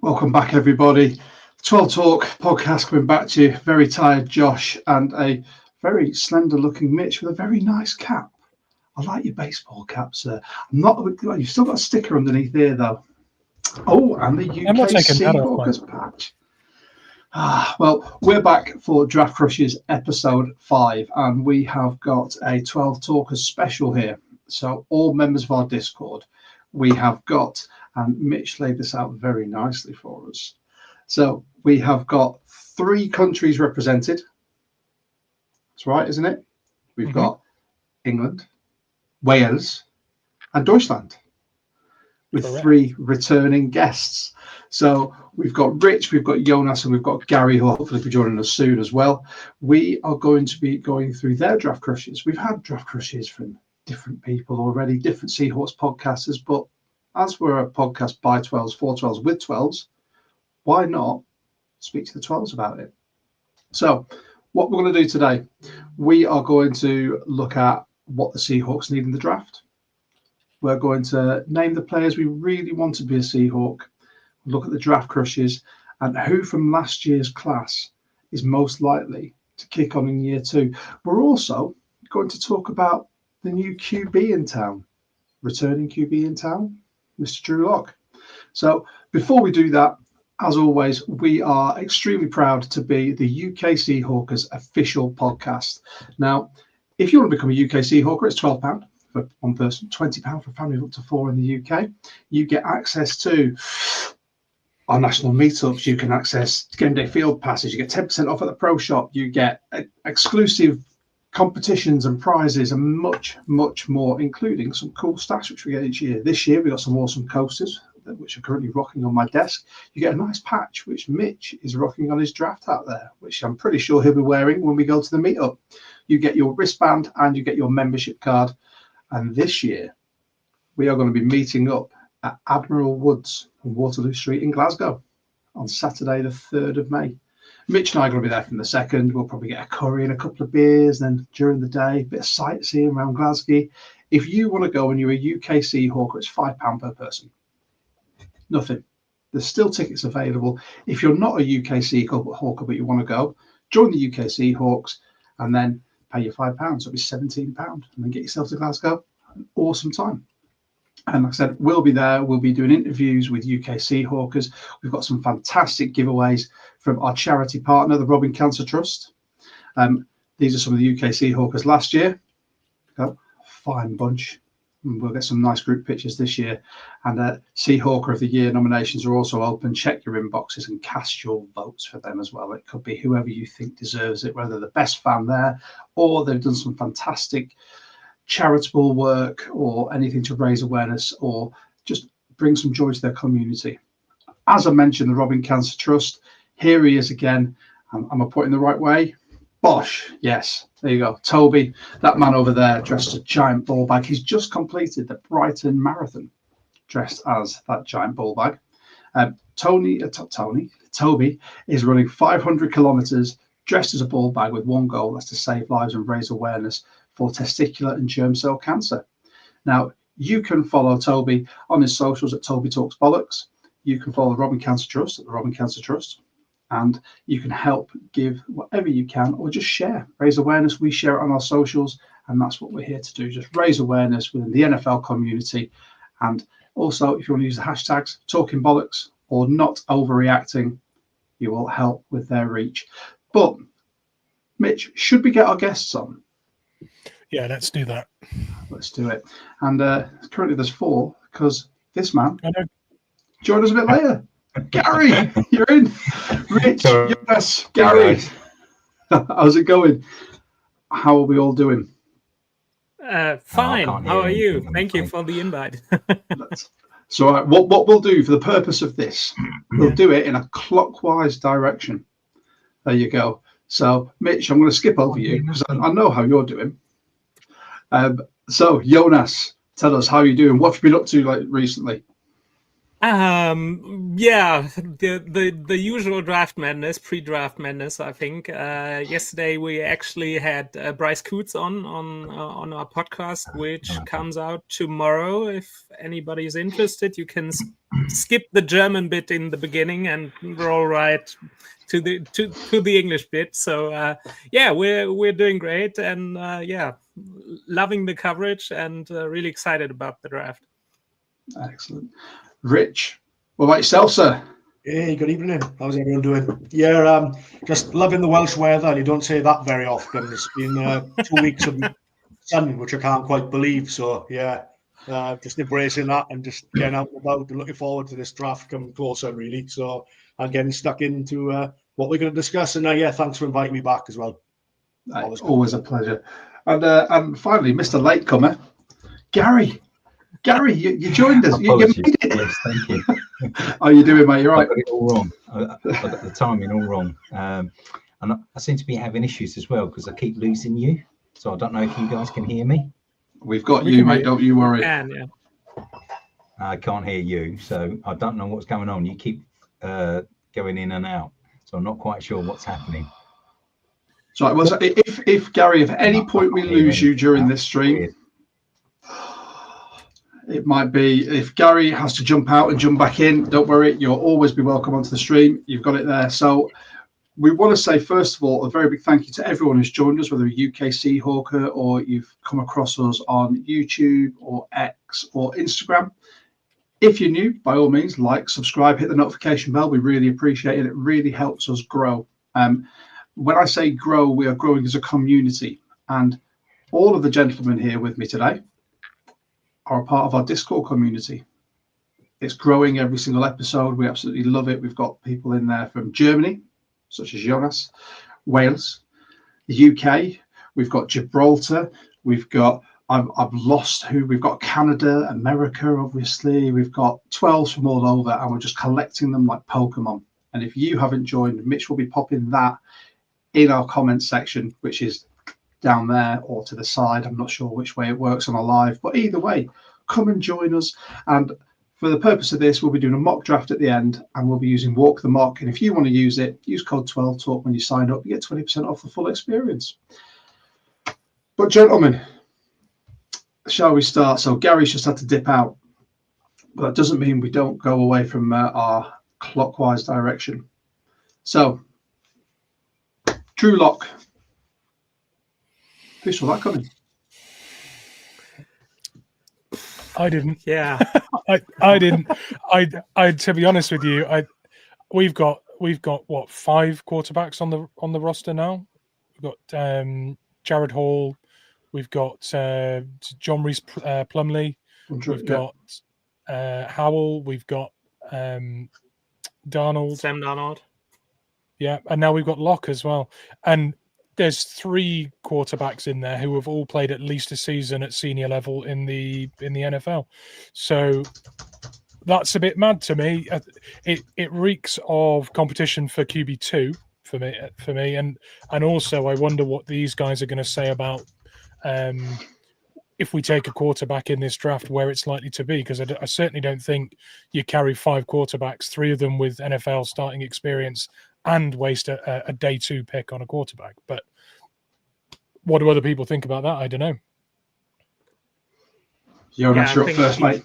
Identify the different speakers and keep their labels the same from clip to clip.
Speaker 1: Welcome back, everybody. 12 Talk podcast coming back to you. Very tired Josh and a very slender-looking Mitch with a very nice cap. I like your baseball cap, sir. You've still got a sticker underneath there, though. Oh, and the UK Seahawks patch. Well, we're back for Draft Crushes episode 5, and we have got a 12 Talkers special here. So all members of our Discord, we have got, and Mitch laid this out very nicely for us. So we have got 3 countries represented. That's right, isn't it? We've got England, Wales, and Deutschland, with Correct. 3 returning guests. So we've got Rich, we've got Jonas, and we've got Gary, who will hopefully be joining us soon as well. We are going to be going through their draft crushes. We've had draft crushes from different people already, different Seahawks podcasters, but as we're a podcast by 12s, for 12s, with 12s, why not speak to the 12s about it? So what we're going to do today, we are going to look at what the Seahawks need in the draft. We're going to name the players we really want to be a Seahawk, look at the draft crushes, and who from last year's class is most likely to kick on in year 2. We're also going to talk about the new QB in town, returning QB in town, Mr. Drew Lock. So before we do that, as always, we are extremely proud to be the UK Seahawkers official podcast. Now, if you want to become a UK Seahawker, it's £12 for one person, £20 for a family of up to 4 in the UK. You get access to our national meetups. You can access game day field passes. You get 10% off at the pro shop. You get exclusive competitions and prizes and much, much more, including some cool stats which we get each year. This year we got some awesome coasters which are currently rocking on my desk. You get a nice patch which Mitch is rocking on his draft out there, which I'm pretty sure he'll be wearing when we go to the meetup. You get your wristband and you get your membership card. And this year we are going to be meeting up at Admiral Woods on Waterloo Street in Glasgow on Saturday the 3rd of May. Mitch and I are going to be there from the 2nd. We'll probably get a curry and a couple of beers. And then during the day, a bit of sightseeing around Glasgow. If you want to go and you're a UK Seahawker, it's £5 per person. Nothing. There's still tickets available. If you're not a UK Seahawker but you want to go, join the UK Seahawks and then pay your £5. So it'll be £17 and then get yourself to Glasgow. An awesome time. And like I said, we'll be there. We'll be doing interviews with UK Seahawkers. We've got some fantastic giveaways from our charity partner, the Robin Cancer Trust. These are some of the UK Seahawkers last year. Fine bunch. And we'll get some nice group pictures this year. And Seahawker of the Year nominations are also open. Check your inboxes and cast your votes for them as well. It could be whoever you think deserves it, whether the best fan there or they've done some fantastic charitable work or anything to raise awareness or just bring some joy to their community. As I mentioned, the Robin Cancer Trust, here he is again. Am I putting the right way? Bosh, yes, there you go. Toby, that man over there dressed as a giant ball bag. He's just completed the Brighton Marathon dressed as that giant ball bag. Toby is running 500 kilometers dressed as a ball bag with one goal, that's to save lives and raise awareness for testicular and germ cell cancer. Now, you can follow Toby on his socials at Toby Talks Bollocks. You can follow the Robin Cancer Trust at the Robin Cancer Trust. And you can help give whatever you can or just share, raise awareness. We share it on our socials. And that's what we're here to do, just raise awareness within the NFL community. And also, if you want to use the hashtags Talking Bollocks or Not Overreacting, you will help with their reach. But, Mitch, should we get our guests on?
Speaker 2: Yeah, let's do that.
Speaker 1: Let's do it. And currently there's 4 because this man joined us a bit later. Gary, you're in. Rich, yes, Gary. How's it going? How are we all doing?
Speaker 3: Fine. How are you? Thank you for the invite.
Speaker 1: So what we'll do for the purpose of this, we'll do it in a clockwise direction. There you go. So, Mitch, I'm going to skip over you because I know how you're doing. So, Jonas, tell us how you're doing. What have you been up to recently?
Speaker 3: Yeah, the usual draft madness, pre-draft madness. I think yesterday we actually had Bryce Coots on our podcast, which comes out tomorrow. If anybody is interested, you can skip the German bit in the beginning and roll right to the English bit. So yeah, we're doing great, and yeah, loving the coverage, and really excited about the draft.
Speaker 1: Excellent. Rich, what about yourself, sir?
Speaker 4: Hey, good evening. How's everyone doing? Yeah, just loving the Welsh weather, and you don't say that very often. It's been 2 weeks of sun, which I can't quite believe. So yeah, just embracing that and just getting out and about and looking forward to this draft coming closer, really. So I'm getting stuck into what we're going to discuss. And yeah, thanks for inviting me back as well.
Speaker 1: Always a pleasure. And finally, Mr. Latecomer, Gary. Gary, you joined us. You made it.
Speaker 5: Yes, thank you.
Speaker 1: How are you doing, mate? You're right.
Speaker 5: I got it all wrong. I got the timing all wrong. And I seem to be having issues as well because I keep losing you. So I don't know if you guys can hear me.
Speaker 1: We've got you, mate. Don't you worry.
Speaker 3: Yeah.
Speaker 5: I can't hear you. So I don't know what's going on. You keep going in and out. So I'm not quite sure what's happening.
Speaker 1: So if Gary, if at any point we lose you during this stream, it might be if Gary has to jump out and jump back in. Don't worry, you'll always be welcome onto the stream. You've got it there. So we want to say, first of all, a very big thank you to everyone who's joined us, whether you're UK Seahawker or you've come across us on YouTube or X or Instagram. If you're new, by all means, like, subscribe, hit the notification bell. We really appreciate it. It really helps us grow. When I say grow, we are growing as a community. And all of the gentlemen here with me today are a part of our Discord community. It's growing every single episode. We absolutely love it. We've got people in there from Germany, such as Jonas, Wales, the UK. We've got Gibraltar. We've got, I've lost who, we've got Canada, America, obviously. We've got 12s from all over, and we're just collecting them like Pokemon. And if you haven't joined, Mitch will be popping that in our comments section, which is down there or to the side. I'm not sure which way it works on a live, but either way, come and join us. And for the purpose of this, we'll be doing a mock draft at the end, and we'll be using Walk the Mock. And if you want to use it, use code 12Talk when you sign up. You get 20% off the full experience. But gentlemen, shall we start? So Gary's just had to dip out, but that doesn't mean we don't go away from our clockwise direction. So Drew Lock. Who saw that coming?
Speaker 2: I didn't.
Speaker 3: Yeah.
Speaker 2: I didn't. I to be honest with you, we've got what, 5 quarterbacks on the roster now. We've got Jared Hall, we've got John Reese Plumlee, we've got Howell, we've got Darnold,
Speaker 3: Sam Darnold.
Speaker 2: Yeah, and now we've got Locke as well. And there's 3 quarterbacks in there who have all played at least a season at senior level in the NFL. So that's a bit mad to me. It reeks of competition for QB2 for me, and also I wonder what these guys are going to say about if we take a quarterback in this draft, where it's likely to be, because I certainly don't think you carry 5 quarterbacks, 3 of them with NFL starting experience, and waste a day 2 pick on a quarterback. But what do other people think about that? I don't know.
Speaker 1: You're up first, mate.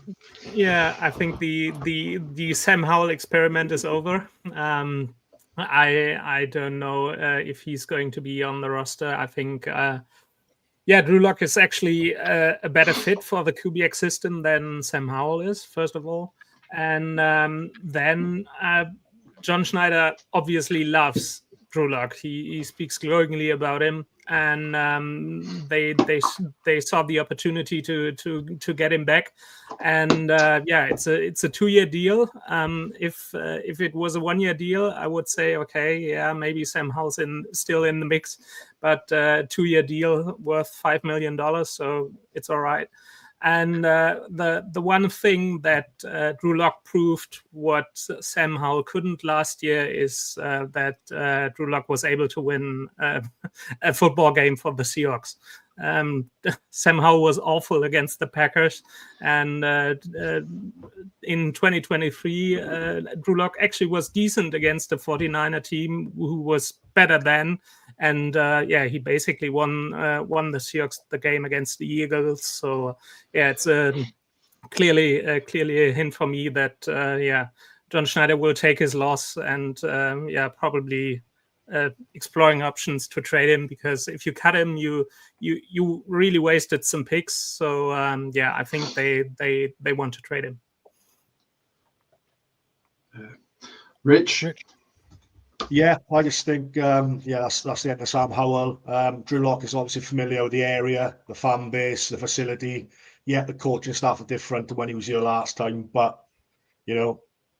Speaker 3: Yeah, I think the Sam Howell experiment is over. I don't know if he's going to be on the roster. I think Drew Lock is actually a better fit for the QBX system than Sam Howell is, first of all. And then John Schneider obviously loves Drew Lock. He speaks glowingly about him, and they saw the opportunity to get him back. And it's a 2-year deal. If it was a 1-year deal, I would say okay, maybe Sam Howell's still in the mix, but 2-year deal worth $5 million, so it's all right. And the one thing that Drew Lock proved what Sam Howell couldn't last year is that Drew Lock was able to win a football game for the Seahawks. Sam Howell was awful against the Packers, and in 2023, Drew Lock actually was decent against the 49er team, who was better than. And he basically won the Seahawks the game against the Eagles. So it's a clearly a hint for me that John Schneider will take his loss and probably exploring options to trade him, because if you cut him, you really wasted some picks. So I think they want to trade him.
Speaker 1: Rich?
Speaker 4: Yeah, I just think that's the end of Sam Howell. Drew Lock is obviously familiar with the area, the fan base, the facility. Yeah, the coaching staff are different to when he was here last time, but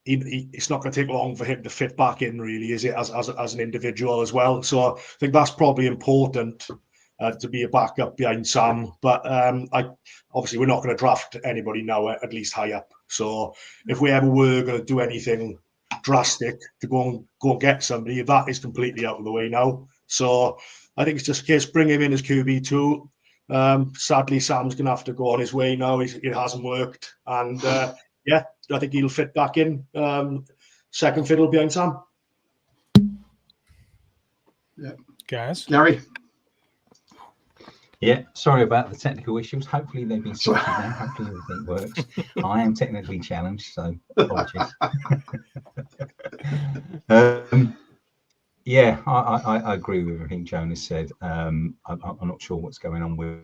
Speaker 4: it's not going to take long for him to fit back in, really, is it, as an individual as well? So I think that's probably important to be a backup behind Sam. But obviously we're not going to draft anybody now, at least high up. So if we ever were going to do anything drastic to go and get somebody, that is completely out of the way now. So I think it's just a case, bring him in as QB2. Sadly, Sam's going to have to go on his way now. It hasn't worked. And I think he'll fit back in second fiddle behind Sam.
Speaker 1: Yeah.
Speaker 2: Guys?
Speaker 1: Gary?
Speaker 5: Yeah, sorry about the technical issues. Hopefully they've been sorted now. Hopefully everything works. I am technically challenged, so apologies. I agree with everything Jonas said. I'm not sure what's going on with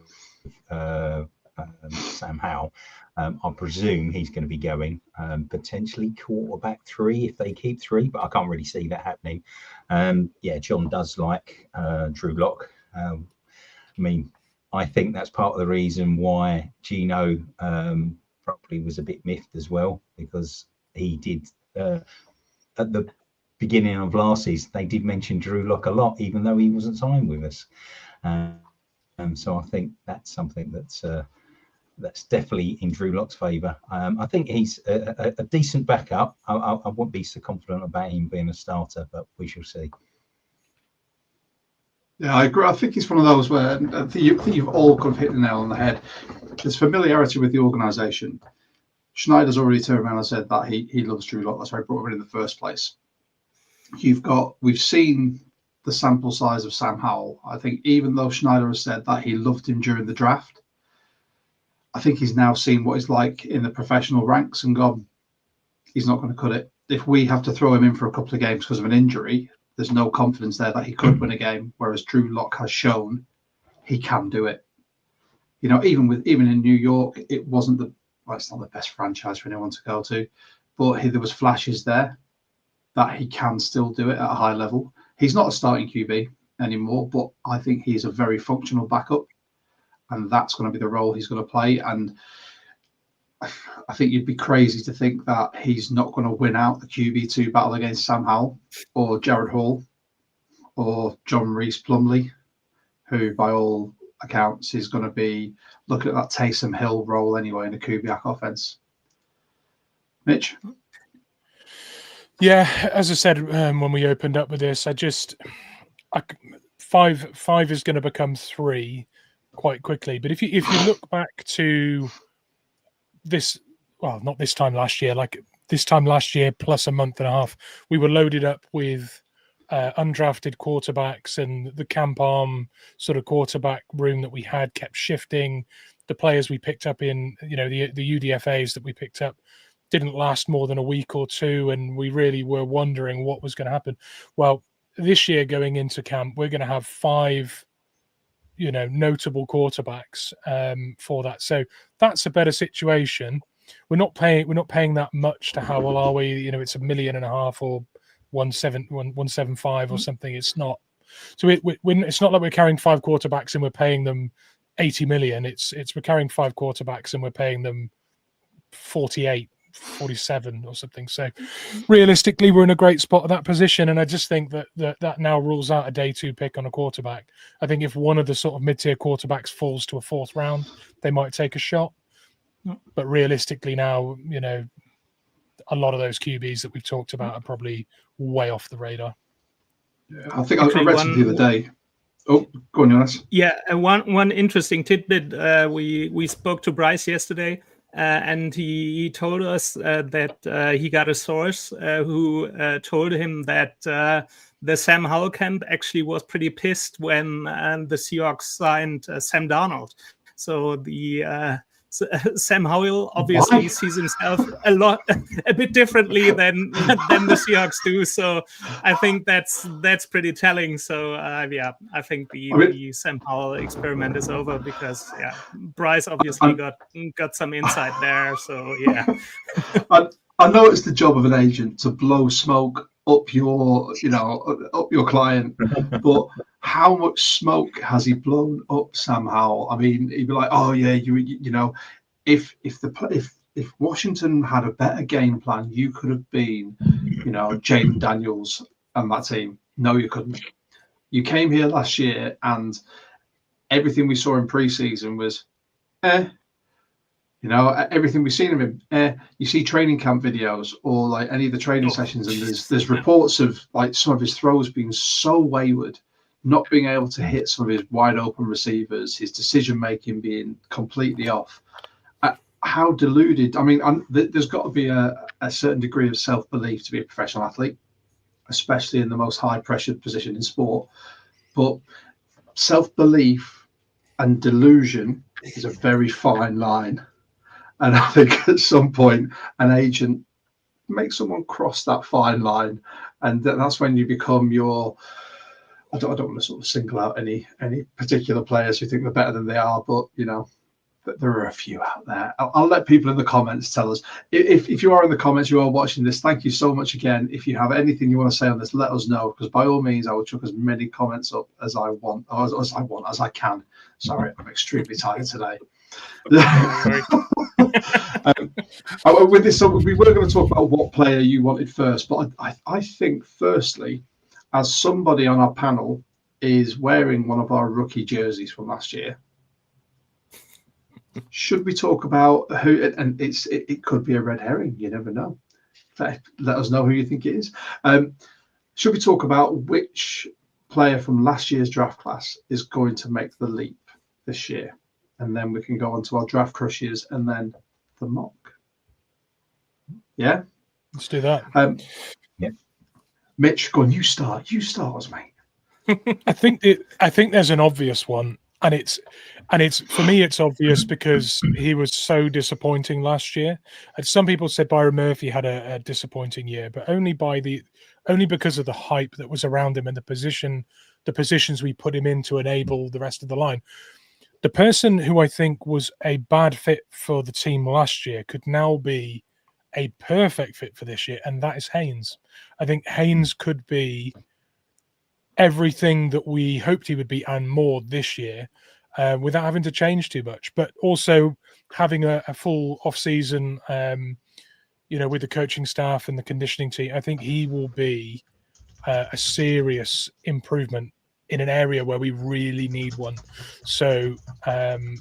Speaker 5: Sam Howell. I presume he's going to be going potentially quarterback 3 if they keep 3, but I can't really see that happening. John does like Drew Lock. I think that's part of the reason why Gino probably was a bit miffed as well, because he did at the beginning of last season, they did mention Drew Lock a lot, even though he wasn't signed with us. So I think that's something that's definitely in Drew Lock's favour. I think he's a decent backup. I won't be so confident about him being a starter, but we shall see.
Speaker 1: Yeah, I agree. I think it's one of those where I think you've all kind of hit the nail on the head. There's familiarity with the organisation. Schneider's already turned around and said that he loves Drew Lock. That's why he brought him in the first place. We've seen the sample size of Sam Howell. I think even though Schneider has said that he loved him during the draft, I think he's now seen what it's like in the professional ranks and gone, he's not going to cut it. If we have to throw him in for a couple of games because of an injury, there's no confidence there that he could win a game, whereas Drew Lock has shown he can do it. Even in New York, it wasn't it's not the best franchise for anyone to go to, but there was flashes there that he can still do it at a high level. He's not a starting QB anymore, but I think he's a very functional backup, and that's going to be the role he's going to play. And I think you'd be crazy to think that he's not going to win out the QB2 battle against Sam Howell or Jared Hall or John Reese Plumlee, who by all accounts is going to be looking at that Taysom Hill role anyway in the Kubiak offense. Mitch?
Speaker 2: Yeah, as I said when we opened up with this, five is going to become 3 quite quickly. But if you look back to this, well, not this time last year, like this time last year plus a month and a half, we were loaded up with undrafted quarterbacks, and the camp arm sort of quarterback room that we had kept shifting. The players we picked up in, the UDFAs that we picked up didn't last more than a week or 2, and we really were wondering what was going to happen. Well, this year going into camp, we're going to have 5 notable quarterbacks for that. So that's a better situation. We're not paying that much to Howell, are we? It's $1.5 million or 175 or something. It's not. So it's not like we're carrying 5 quarterbacks and we're paying them 80 million. It's we're carrying 5 quarterbacks and we're paying them 48, 47 or something. So realistically, we're in a great spot at that position, and I just think that now rules out a day 2 pick on a quarterback. I think if one of the sort of mid-tier quarterbacks falls to a 4th round, they might take a shot, but realistically now, a lot of those QBs that we've talked about are probably way off the radar.
Speaker 1: Yeah, I think I read something the other day. Oh, go on, Jonas.
Speaker 3: Yeah, one interesting tidbit. We spoke to Bryce yesterday, and he told us that he got a source who told him that the Sam Howell camp actually was pretty pissed when the Seahawks signed Sam Darnold. So the Sam Howell obviously sees himself a bit differently than the Seahawks do. So I think that's pretty telling. So yeah, I think the Sam Howell experiment is over because Bryce obviously got some insight there. So yeah,
Speaker 1: I know it's the job of an agent to blow smoke up your client, but how much smoke has he blown up Sam Howell? I mean, he'd be like, oh yeah, you know, if Washington had a better game plan, you could have been, you know, Jaden Daniels and that team. No, you couldn't. You came here last year and everything we saw in preseason was, you know, everything we've seen of him. You see training camp videos or like any of the training sessions, and there's reports of like some of his throws being so wayward, not being able to hit some of his wide open receivers, his decision making being completely off. How deluded? I mean, there's got to be a certain degree of self-belief to be a professional athlete, especially in the most high-pressured position in sport. But self-belief and delusion is a very fine line. And I think at some point, an agent makes someone cross that fine line, and that's when you become your. I don't want to sort of single out any particular players who think they're better than they are, but you know, there are a few out there. I'll let people in the comments tell us. If you are in the comments, you are watching this, thank you so much again. If you have anything you want to say on this, let us know, because by all means, I will chuck as many comments up as I want, as I can. Sorry, I'm extremely tired today. With this, we were going to talk about what player you wanted first, but I think firstly, as somebody on our panel is wearing one of our rookie jerseys from last year, should we talk about who? And it could be a red herring. You never know. Let us know who you think it is. Should we talk about which player from last year's draft class is going to make the leap this year? And then we can go on to our draft crushes and then the mock. Yeah?
Speaker 2: Let's do that.
Speaker 5: Yeah.
Speaker 1: Mitch, go on, you start. You start, mate.
Speaker 2: I think there's an obvious one. And it's for me, it's obvious because he was so disappointing last year. And some people said Byron Murphy had a disappointing year, but only because of the hype that was around him and the positions we put him in to enable the rest of the line. The person who I think was a bad fit for the team last year could now be a perfect fit for this year, and that is Haynes. I think Haynes could be everything that we hoped he would be and more this year, without having to change too much, but also having a full off-season, with the coaching staff and the conditioning team. I think he will be a serious improvement in an area where we really need one. So, I'm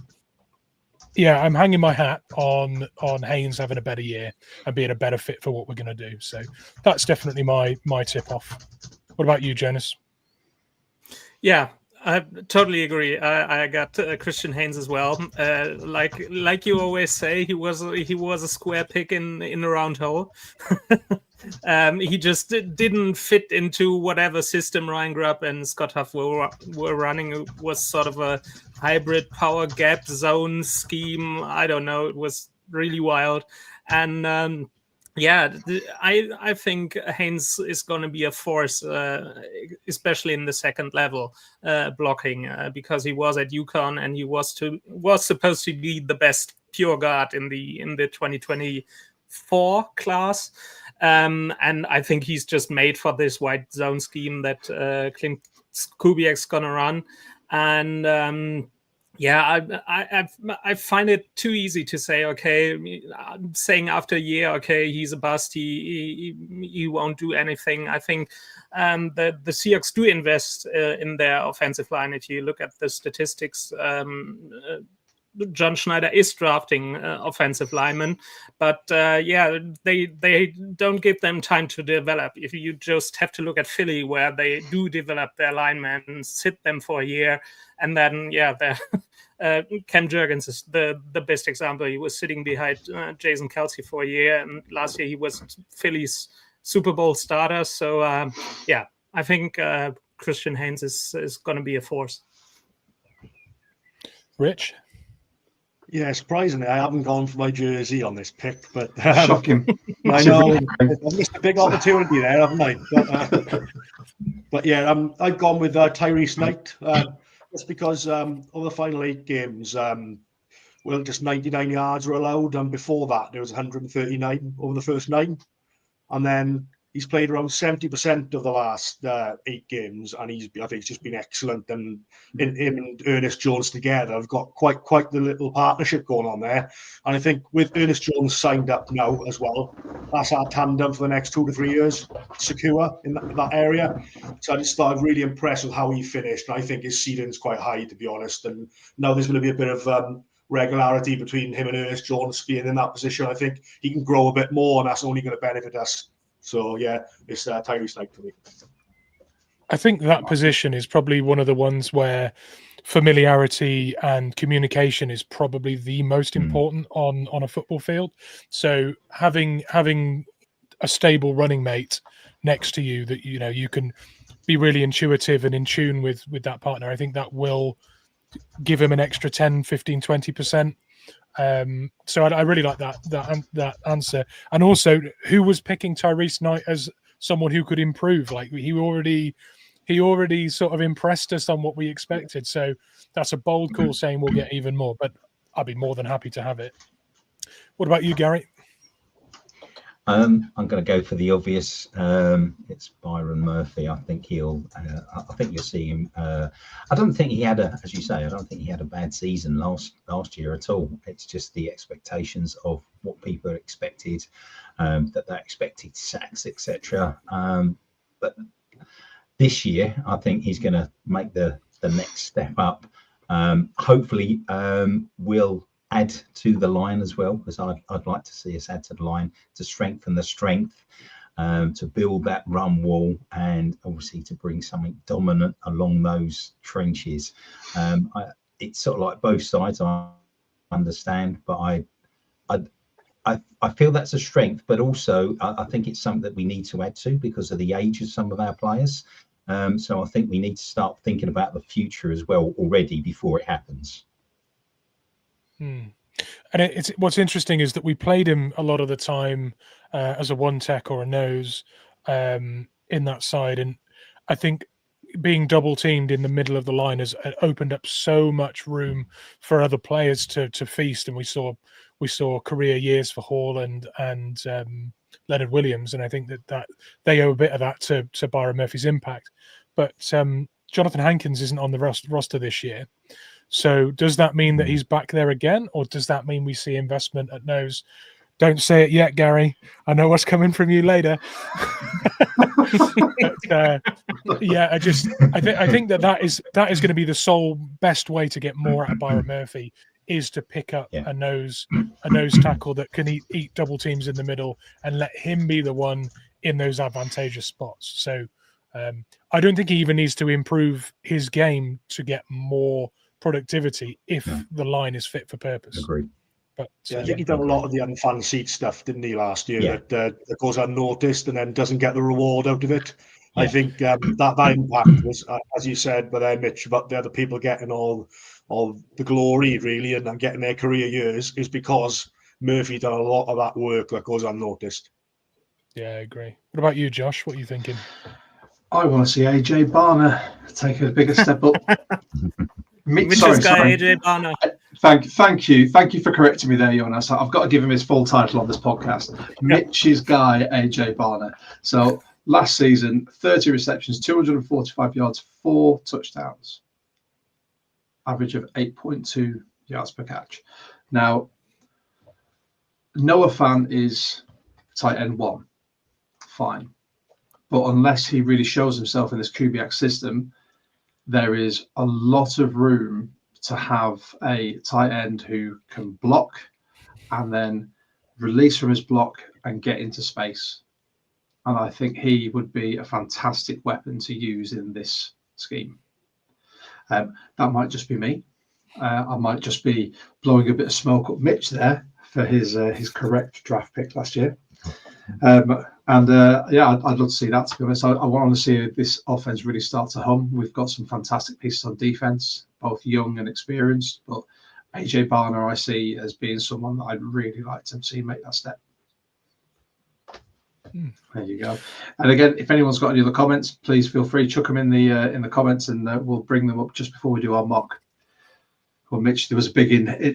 Speaker 2: hanging my hat on Haynes having a better year and being a better fit for what we're going to do. So that's definitely my tip-off. What about you, Jonas?
Speaker 3: Yeah, I totally agree. I got Christian Haynes as well. Like you always say, he was a square peg in a round hole. He just didn't fit into whatever system Ryan Grubb and Scott Huff were running. It was sort of a hybrid power gap zone scheme. I don't know. It was really wild. And I think Haynes is going to be a force, especially in the second level blocking, because he was at UConn and he was supposed to be the best pure guard in the 2024 class. And I think he's just made for this wide zone scheme that Clint Kubiak's going to run. And I find it too easy to say, okay, I'm saying after a year, okay, he's a bust, he won't do anything. I think the Seahawks do invest in their offensive line. If you look at the statistics, John Schneider is drafting offensive linemen, but they don't give them time to develop. If you just have to look at Philly, where they do develop their linemen, sit them for a year, and then Cam Jurgens is the best example. He was sitting behind Jason Kelce for a year, and last year he was Philly's Super Bowl starter. So I think Christian Haynes is going to be a force.
Speaker 2: Rich?
Speaker 4: Yeah, surprisingly, I haven't gone for my jersey on this pick, but
Speaker 1: Shocking.
Speaker 4: I know I've missed a big opportunity there, haven't I? But yeah, I've gone with Tyrese Knight just because over the final 8 games, well, just 99 yards were allowed, and before that there was 139 over the first 9, and then he's played around 70% of the last 8 games, and I think he's just been excellent. And him and Ernest Jones together have got quite the little partnership going on there. And I think with Ernest Jones signed up now as well, that's our tandem for the next 2 to 3 years, secure in that area. So I just thought I was really impressed with how he finished. And I think his ceiling's quite high, to be honest. And now there's going to be a bit of regularity between him and Ernest Jones being in that position. I think he can grow a bit more, and that's only going to benefit us. So yeah, it's Tyrese Knight for me.
Speaker 2: I think that position is probably one of the ones where familiarity and communication is probably the most important on a football field. So having a stable running mate next to you that you can be really intuitive and in tune with that partner, I think that will give him an extra 10, 15, 20%. So I really like that answer. And also, who was picking Tyrese Knight as someone who could improve? Like he already sort of impressed us on what we expected. So that's a bold call saying we'll get even more, but I'd be more than happy to have it. What about you, Gary?
Speaker 5: I'm going to go for the obvious. It's Byron Murphy. I think you'll see him. I don't think he had as you say, I don't think he had a bad season last year at all. It's just the expectations of what people expected, that they expected sacks, etc. But this year, I think he's going to make the next step up. Hopefully, we'll add to the line as well, because I'd like to see us add to the line to strengthen the strength, to build that run wall, and obviously to bring something dominant along those trenches. It's sort of like both sides, I understand, but I feel that's a strength, but also I think it's something that we need to add to because of the age of some of our players. So I think we need to start thinking about the future as well already before it happens.
Speaker 2: And it's what's interesting is that we played him a lot of the time as a one tech or a nose in that side, and I think being double teamed in the middle of the line has opened up so much room for other players to feast, and we saw career years for Hall and Leonard Williams, and I think that they owe a bit of that to Byron Murphy's impact. But Jonathan Hankins isn't on the roster this year. So does that mean that he's back there again, or does that mean we see investment at nose? Don't say it yet, Gary. I know what's coming from you later. But, yeah, I think that is going to be the sole best way to get more out of Byron Murphy, is to pick up a nose tackle that can eat double teams in the middle and let him be the one in those advantageous spots. So I don't think he even needs to improve his game to get more productivity if the line is fit for purpose.
Speaker 5: Agreed.
Speaker 4: But I think he done a lot of the unfancied stuff, didn't he, last year? That goes unnoticed and then doesn't get the reward out of it. I think that impact was, as you said, but then Mitch, about the other people getting all the glory really and getting their career years is because Murphy done a lot of that work that goes unnoticed.
Speaker 2: Yeah, I agree. What about you, Josh? What are you thinking?
Speaker 1: I want to see AJ Barner take a bigger step up.
Speaker 3: Mitch's guy, AJ Barner.
Speaker 1: Thank you for correcting me there, Jonas. I've got to give him his full title on this podcast. Mitch's guy, AJ Barner. So last season, 30 receptions, 245 yards, 4 touchdowns, average of 8.2 yards per catch. Now, Noah Fant is tight end 1, fine, but unless he really shows himself in this Kubiak system, there is a lot of room to have a tight end who can block and then release from his block and get into space. And I think he would be a fantastic weapon to use in this scheme. That might just be me. I might just be blowing a bit of smoke up Mitch there for his correct draft pick last year. I'd love to see that, to be honest. I want to see this offense really start to hum. We've got some fantastic pieces on defense, both young and experienced, but AJ Barner I see as being someone that I'd really like to see make that step. There you go. And again, if anyone's got any other comments, please feel free, chuck them in the comments, and we'll bring them up just before we do our mock. Well, Mitch, there was a big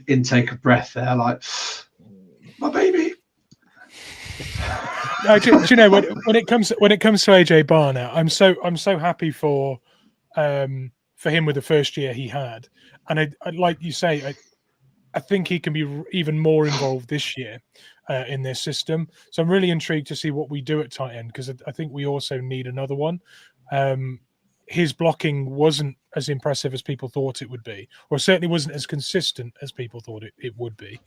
Speaker 1: intake of breath there, like my baby.
Speaker 2: No, do you know when it comes to AJ Barner, I'm so happy for him with the first year he had, and I like you say, I think he can be even more involved this year in this system. So I'm really intrigued to see what we do at tight end, because I think we also need another one. His blocking wasn't as impressive as people thought it would be, or certainly wasn't as consistent as people thought it would be.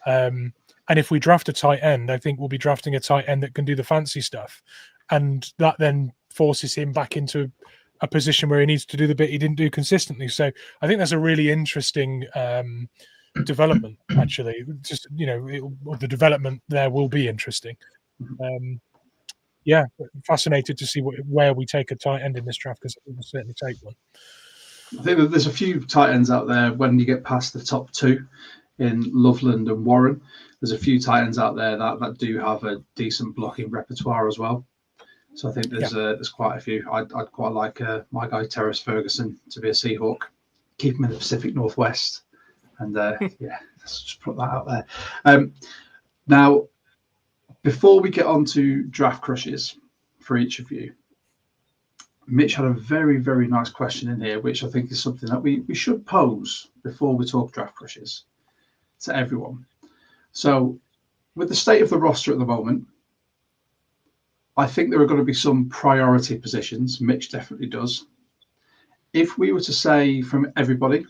Speaker 2: And if we draft a tight end, I think we'll be drafting a tight end that can do the fancy stuff, and that then forces him back into a position where he needs to do the bit he didn't do consistently. So I think that's a really interesting development, actually. Just, you know, the development there will be interesting. Yeah, fascinated to see where we take a tight end in this draft, because we'll certainly take one.
Speaker 1: I think that there's a few tight ends out there when you get past the top two in Loveland and Warren. There's a few tight ends out there that do have a decent blocking repertoire as well. So I think there's quite a few. I'd quite like my guy Terrace Ferguson to be a Seahawk. Keep him in the Pacific Northwest, and yeah, let's just put that out there. Now, before we get on to draft crushes for each of you, Mitch had a very, very nice question in here, which I think is something that we should pose before we talk draft crushes to everyone. So, with the state of the roster at the moment, I think there are going to be some priority positions. Mitch definitely does. If we were to say from everybody,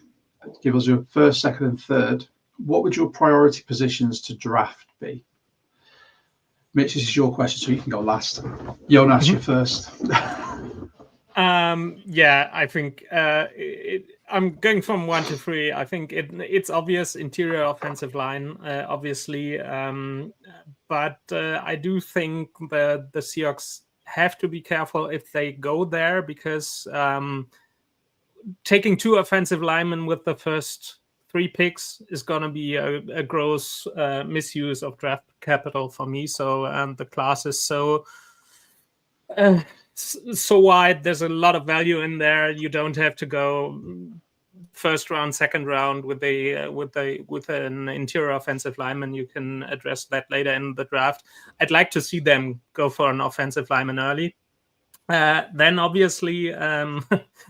Speaker 1: give us your first, second, and third, what would your priority positions to draft be? Mitch, this is your question, so you can go last. Jonas, you first.
Speaker 3: Yeah, I think I'm going from 1 to 3. I think it's obvious interior offensive line, obviously, but I do think the Seahawks have to be careful if they go there, because taking 2 offensive linemen with the first 3 picks is going to be a gross misuse of draft capital for me. So the class is so wide. There's a lot of value in there. You don't have to go first round, second round with an interior offensive lineman. You can address that later in the draft. I'd like to see them go for an offensive lineman early. Then obviously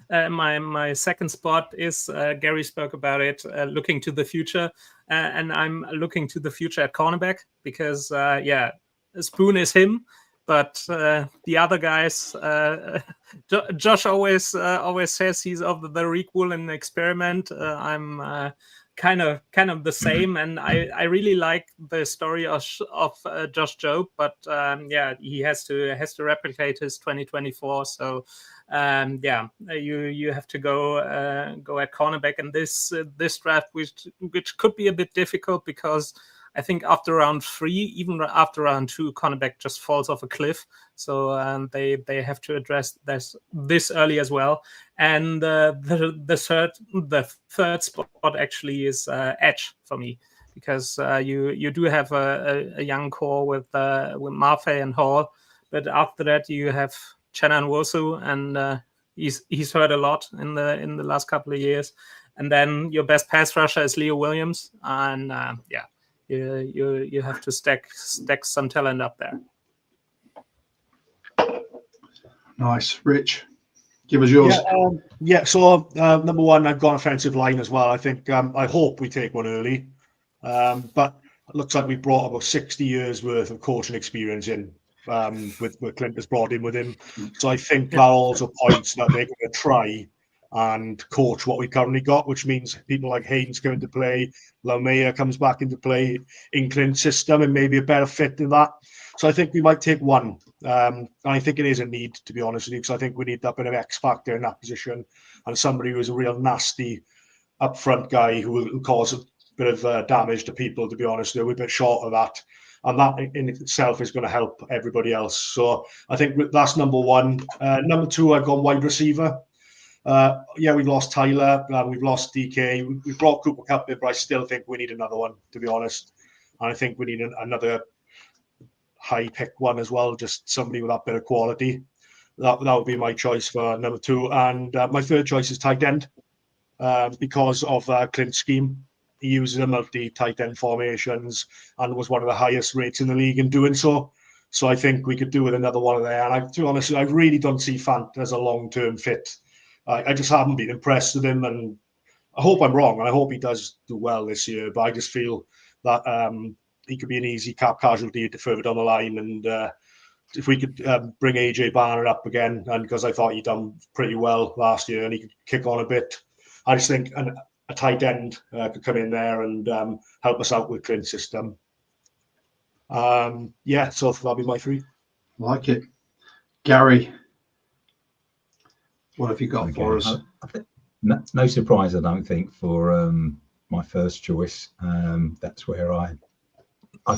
Speaker 3: my second spot is Gary spoke about it, looking to the future, and I'm looking to the future at cornerback, because Spoon is him, but the other guys, Josh always says he's of the Rick Woolen experiment. I'm kind of the same, and I really like the story of Josh Jobe, but he has to replicate his 2024. So you have to go at cornerback in this draft, which could be a bit difficult, because I think after round 3, even after round 2, cornerback just falls off a cliff. So they have to address this early as well. And the third spot actually is edge for me, because you do have a young core with Mafe and Hall, but after that you have Chenan Wosu, and he's hurt a lot in the last couple of years. And then your best pass rusher is Leo Williams, and you have to stack some talent up there.
Speaker 1: Nice. Rich, give us yours.
Speaker 4: So number 1, I've gone offensive line as well. I think I hope we take one early, but it looks like we brought about 60 years worth of coaching experience in with Clint has brought in with him. So I think that also points that they're going to try and coach what we currently got, which means people like Haynes come into play, Laumea comes back into play in Clint's system, and maybe a better fit than that. So I think we might take one. And I think it is a need, to be honest with you, because I think we need that bit of X factor in that position, and somebody who's a real nasty upfront guy who will cause a bit of damage to people, to be honest. We're a bit short of that. And that in itself is going to help everybody else. So I think that's number 1. Number 2, I've gone wide receiver. Yeah, we've lost Tyler, we've lost DK, we've brought Cooper Cup in, but I still think we need another one, to be honest. And I think we need another high pick one as well, just somebody with that bit of quality. That would be my choice for number 2. And my third choice is tight end because of Clint's scheme. He uses a multi-tight end formations and was one of the highest rates in the league in doing so. So I think we could do with another one of there. And to be honest, I really don't see Fant as a long-term fit. I just haven't been impressed with him, and I hope I'm wrong, and I hope he does do well this year. But I just feel that he could be an easy cap casualty further down the line. And if we could bring AJ Barner up again, and because I thought he'd done pretty well last year, and he could kick on a bit, I just think a tight end could come in there and help us out with Clint's system. Yeah, so that'll be my 3.
Speaker 1: Like it. Gary, what have you got for us?
Speaker 5: No surprise, I don't think, for my first choice. That's where I'd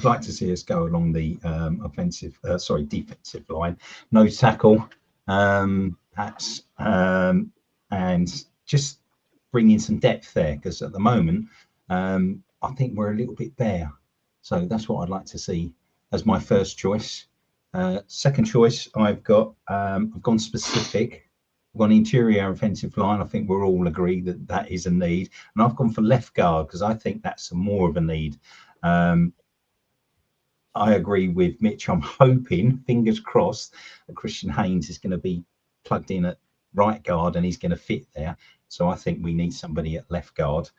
Speaker 5: like to see us go along the defensive line. No tackle, and just bring in some depth there, because at the moment, I think we're a little bit bare. So that's what I'd like to see as my first choice. Second choice, I've gone specific. I've gone interior offensive line. I think we're all agreed that is a need. And I've gone for left guard because I think that's more of a need. I agree with Mitch. I'm hoping, fingers crossed, that Christian Haynes is going to be plugged in at right guard and he's going to fit there. So I think we need somebody at left guard.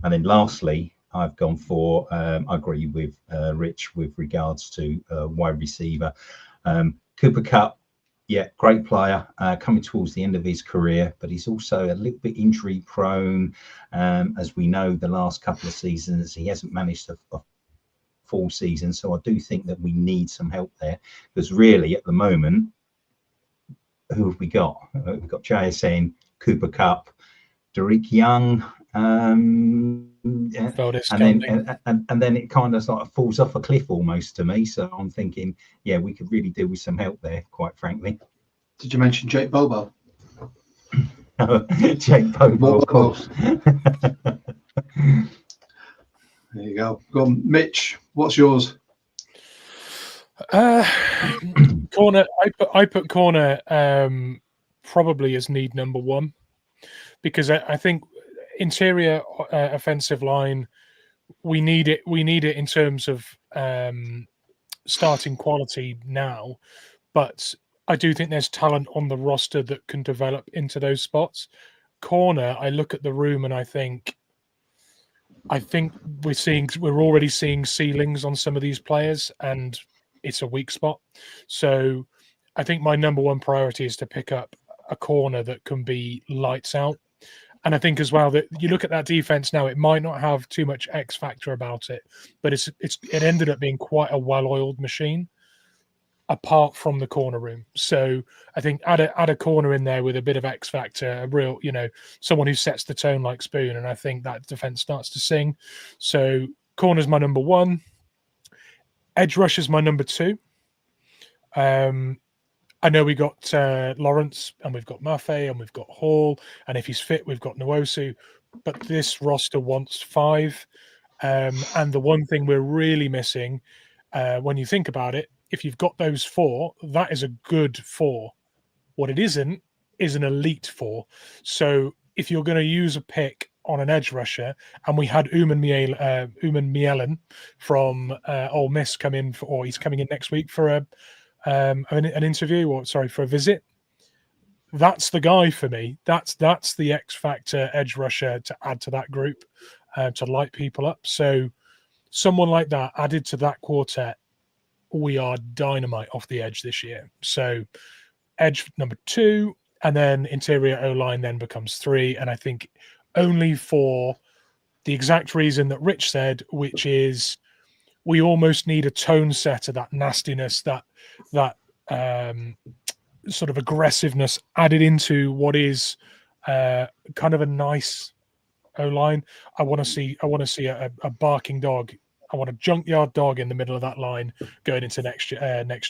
Speaker 5: And then lastly, I've gone for, I agree with Rich with regards to wide receiver. Cooper Kupp, yeah, great player, coming towards the end of his career, but he's also a little bit injury prone. As we know, the last couple of seasons, he hasn't managed a full season. So I do think that we need some help there, because really at the moment, who have we got? We've got JSN, Cooper Kupp, Derek Young, yeah. and then it kind of sort of falls off a cliff almost to me. So I'm thinking, yeah, we could really do with some help there, quite frankly.
Speaker 1: Did you mention Jake Bobo?
Speaker 5: Jake Bobo, of course.
Speaker 1: There you go. Go on, Mitch. What's yours?
Speaker 2: Corner. I put corner probably as need number 1, because I think interior offensive line, we need it. We need it in terms of starting quality now, but I do think there's talent on the roster that can develop into those spots. Corner, I look at the room and I think we're already seeing ceilings on some of these players, and it's a weak spot. So I think my number 1 priority is to pick up a corner that can be lights out. And I think as well that you look at that defense now, it might not have too much X factor about it, but it ended up being quite a well-oiled machine apart from the corner room. So I think add a corner in there with a bit of X factor, a real, someone who sets the tone like Spoon, and I think that defense starts to sing. So corner's my number 1. Edge rush is my number 2. I know we got Lawrence, and we've got Maffei, and we've got Hall, and if he's fit, we've got Nwosu. But this roster wants 5. And the one thing we're really missing, when you think about it, if you've got those 4, that is a good 4. What it isn't is an elite 4. So if you're going to use a pick on an edge rusher, and we had Uman Mielen from Ole Miss come in, or he's coming in next week for an interview, for a visit. That's the guy for me. That's the X factor edge rusher to add to that group, to light people up. So someone like that added to that quartet, we are dynamite off the edge this year. So edge number 2, and then interior O-line then becomes 3. And I think only for the exact reason that Rich said, which is we almost need a tone setter, that nastiness, that sort of aggressiveness added into what is kind of a nice O-line. I want to see a barking dog. I want a junkyard dog in the middle of that line going into next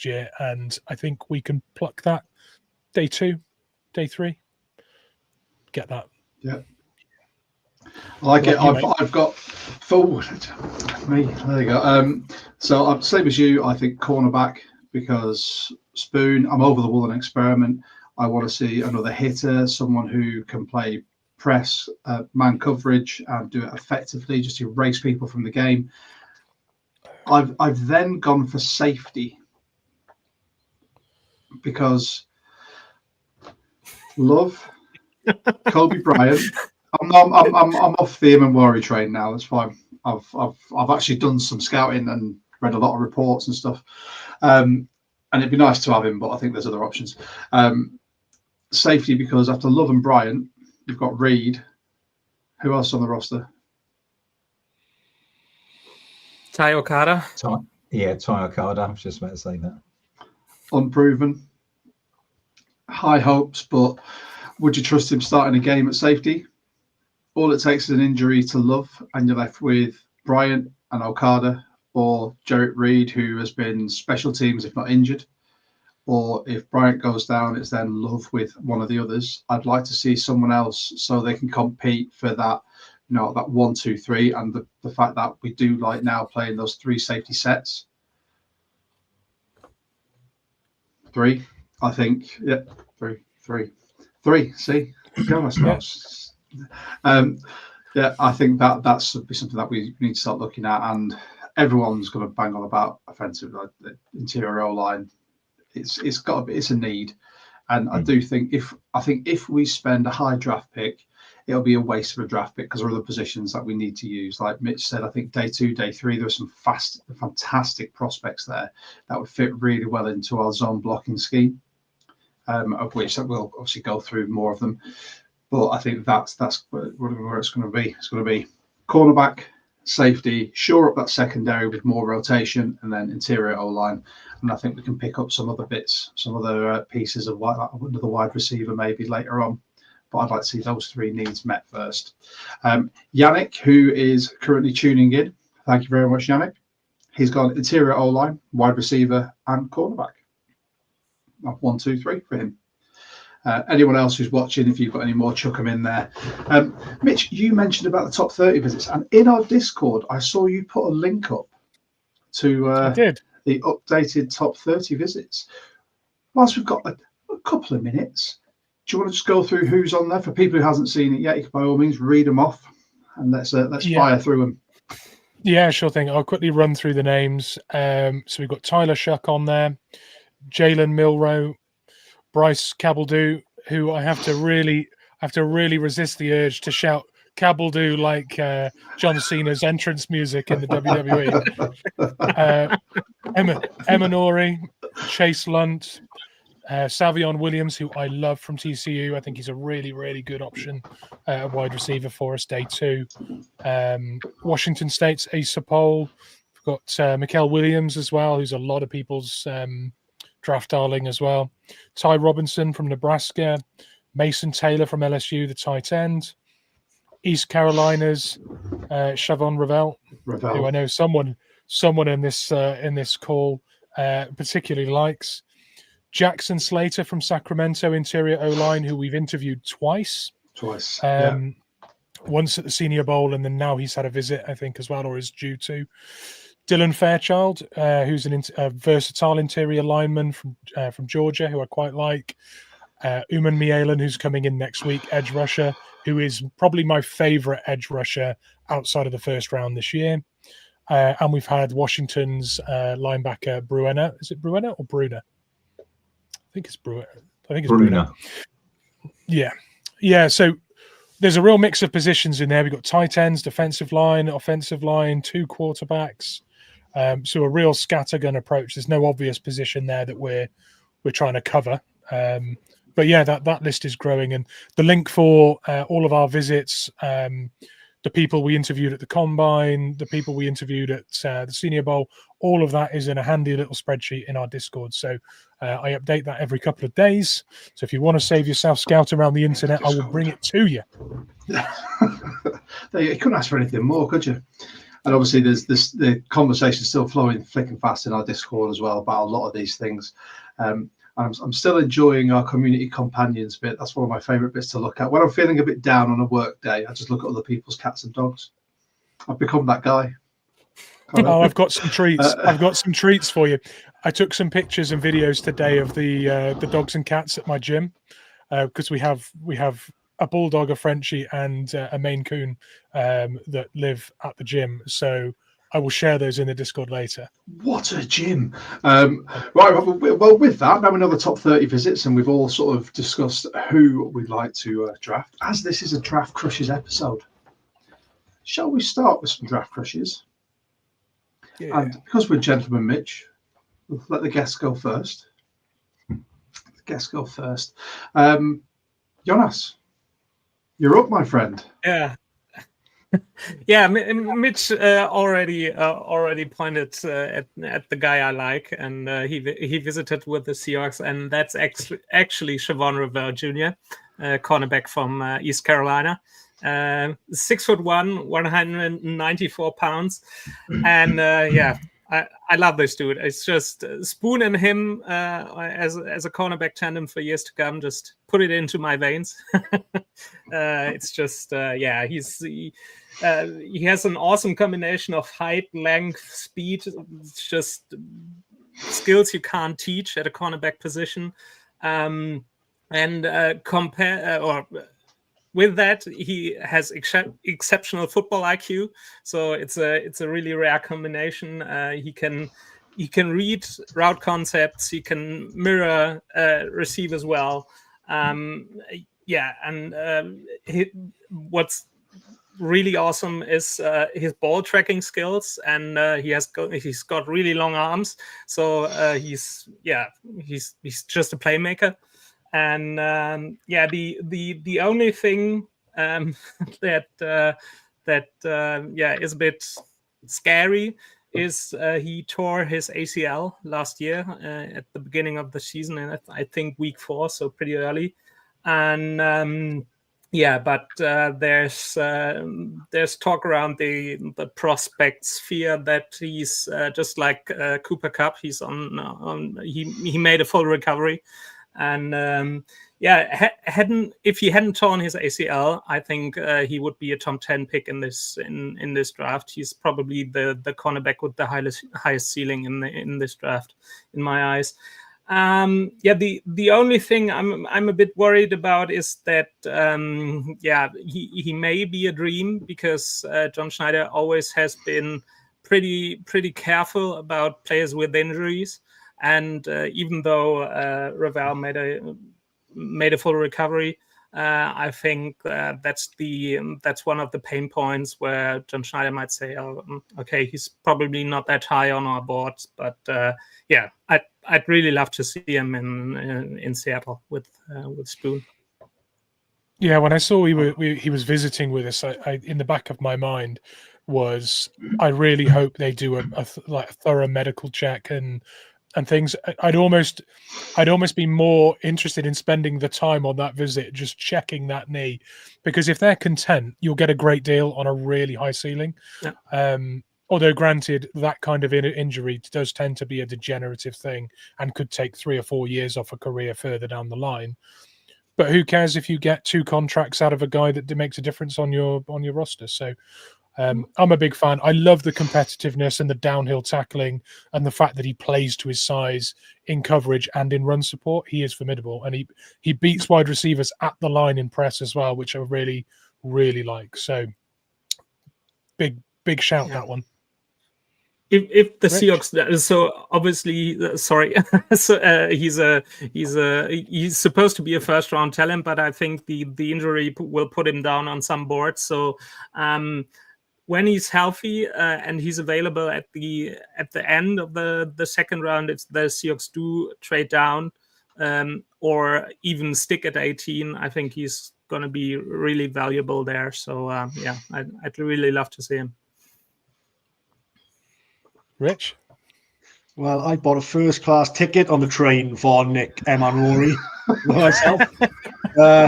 Speaker 2: year, and I think we can pluck that day 2, day 3. get that.
Speaker 1: Yeah. I like
Speaker 2: Like
Speaker 1: it.
Speaker 2: you, mate.
Speaker 1: I've got forward me. There you go. So I'm same as you. I think cornerback because Spoon. I'm over the Woolen experiment. I want to see another hitter, someone who can play press, man coverage, and do it effectively. Just erase people from the game. I've then gone for safety because love Kobe Bryant. I'm off the Eamon Worry train now. That's fine. I've actually done some scouting and read a lot of reports and stuff. And it'd be nice to have him, but I think there's other options. Safety because after Love and Bryant, you've got Reed. Who else on the roster?
Speaker 3: Ty Okada.
Speaker 5: Ty Okada. I was just about to say that.
Speaker 1: Unproven. High hopes, but would you trust him starting a game at safety? All it takes is an injury to Love, and you're left with Bryant and Okada, or Jarrett Reed, who has been special teams if not injured. Or if Bryant goes down, it's then Love with one of the others. I'd like to see someone else so they can compete for that, that 1, 2, 3, and the fact that we do like now playing those 3 safety sets. 3, I think. Yeah, 3. See, go ourselves. Yeah, I think that should be something that we need to start looking at, and everyone's going to bang on about offensive, like the interior O line. It's got to be, it's a need, and I do think if we spend a high draft pick, it'll be a waste of a draft pick because there are other positions that we need to use. Like Mitch said, I think day 2, day 3, there are some fantastic prospects there that would fit really well into our zone blocking scheme, of which that we'll obviously go through more of them. But I think that's where it's going to be. It's going to be cornerback, safety, shore up that secondary with more rotation, and then interior O-line. And I think we can pick up some other bits, some other pieces of another wide receiver maybe later on. But I'd like to see those 3 needs met first. Yannick, who is currently tuning in, thank you very much, Yannick. He's got interior O-line, wide receiver, and cornerback. 1, 2, 3 for him. Anyone else who's watching, if you've got any more, chuck them in there. Mitch, you mentioned about the top 30 visits, and in our Discord, I saw you put a link up to
Speaker 2: I did.
Speaker 1: the updated top 30 visits. Whilst we've got a couple of minutes, do you want to just go through who's on there for people who hasn't seen it yet? You can by all means read them off, and let's fire through them.
Speaker 2: Yeah, sure thing. I'll quickly run through the names. So we've got Tyler Shuck on there, Jalen Milrow, Bryce Cabaldou, who I have to really resist the urge to shout Cabaldou like John Cena's entrance music in the WWE. Emma Norrie, Chase Lunt, Savion Williams, who I love from TCU. I think he's a really, really good option, wide receiver for us day 2. Washington State's Asa Pole. We've got Mikael Williams as well, who's a lot of people's draft darling as well. Ty Robinson from Nebraska. Mason Taylor from LSU, the tight end. East Carolina's Shavon Ravel, who I know someone in this call particularly likes. Jackson Slater from Sacramento, interior O-line, who we've interviewed twice. Once at the Senior Bowl, and then now he's had a visit, I think, as well, or is due to. Dylan Fairchild, who's a versatile interior lineman from Georgia, who I quite like. Uman Mielen, who's coming in next week, edge rusher, who is probably my favorite edge rusher outside of the first round this year. And we've had Washington's linebacker Bruner. Is it Bruner or Bruner? I think it's Bruner. Bruner. Yeah. So there's a real mix of positions in there. We've got tight ends, defensive line, offensive line, 2 quarterbacks. So a real scattergun approach. There's no obvious position there that we're trying to cover. But yeah, that list is growing, and the link for all of our visits, the people we interviewed at the Combine, the people we interviewed at the Senior Bowl, all of that is in a handy little spreadsheet in our Discord. So I update that every couple of days. So if you want to save yourself scouting around the internet, I will bring it to you.
Speaker 1: You couldn't ask for anything more, could you? And obviously, there's the conversation still flowing thick and fast in our Discord as well about a lot of these things. I'm still enjoying our community companions bit. That's one of my favourite bits to look at. When I'm feeling a bit down on a work day, I just look at other people's cats and dogs. I've become that guy.
Speaker 2: Oh, I've got some treats. I've got some treats for you. I took some pictures and videos today of the dogs and cats at my gym because we have a bulldog, a Frenchie, and a Maine Coon that live at the gym. So I will share those in the Discord later.
Speaker 1: What a gym! Right, well, with that, now we know the top 30 visits, and we've all sort of discussed who we'd like to draft. As this is a Draft Crushes episode, shall we start with some Draft Crushes?
Speaker 2: Yeah.
Speaker 1: And because we're gentlemen, Mitch, we'll let the guests go first. Jonas, you're up, my friend.
Speaker 3: Yeah. Yeah, Mitch already pointed at the guy I like, and he visited with the Seahawks, and that's actually Siobhan Rivera Jr., cornerback from East Carolina. 6'1", 194 pounds, and I love this dude. It's just Spoon and him as a cornerback tandem for years to come. Just put it into my veins. It's just he has an awesome combination of height, length, speed. It's just skills you can't teach at a cornerback position. With that, he has exceptional football IQ, so it's a really rare combination. He can read route concepts. He can mirror receivers well. What's really awesome is his ball tracking skills, and he's got really long arms. So he's just a playmaker. And the only thing that is a bit scary is he tore his ACL last year at the beginning of the season, and I think week 4, so pretty early. And but there's talk around the prospect sphere that he's just like Cooper Kupp. He's he made a full recovery. And if he hadn't torn his ACL, I think he would be a top 10 pick in this draft. He's probably the cornerback with the highest ceiling in this draft, in my eyes. The only thing I'm a bit worried about is that he may be a dream, because John Schneider always has been pretty careful about players with injuries. And even though Ravel made a full recovery, I think that's one of the pain points where John Schneider might say, "Oh, okay, he's probably not that high on our boards." But I'd really love to see him in Seattle with Spoon.
Speaker 2: Yeah, when I saw he was visiting with us, I in the back of my mind was, I really hope they do a thorough medical check and things. I'd almost be more interested in spending the time on that visit just checking that knee, because if they're content, you'll get a great deal on a really high ceiling. Yeah. Although granted, that kind of injury does tend to be a degenerative thing and could take 3 or 4 years off a career further down the line. But who cares if you get 2 contracts out of a guy that makes a difference on your roster? So I'm a big fan. I love the competitiveness and the downhill tackling, and the fact that he plays to his size in coverage and in run support. He is formidable, and he beats wide receivers at the line in press as well, which I really, really like. So big shout, that one.
Speaker 3: If the Seahawks, so obviously, sorry, so he's supposed to be a first round talent, but I think the injury will put him down on some boards. So when he's healthy and he's available at the end of the second round, if the Seahawks do trade down or even stick at 18, I think he's going to be really valuable there. So I'd really love to see him.
Speaker 2: Rich?
Speaker 4: Well, I bought a first-class ticket on the train for Nick, and Rory myself.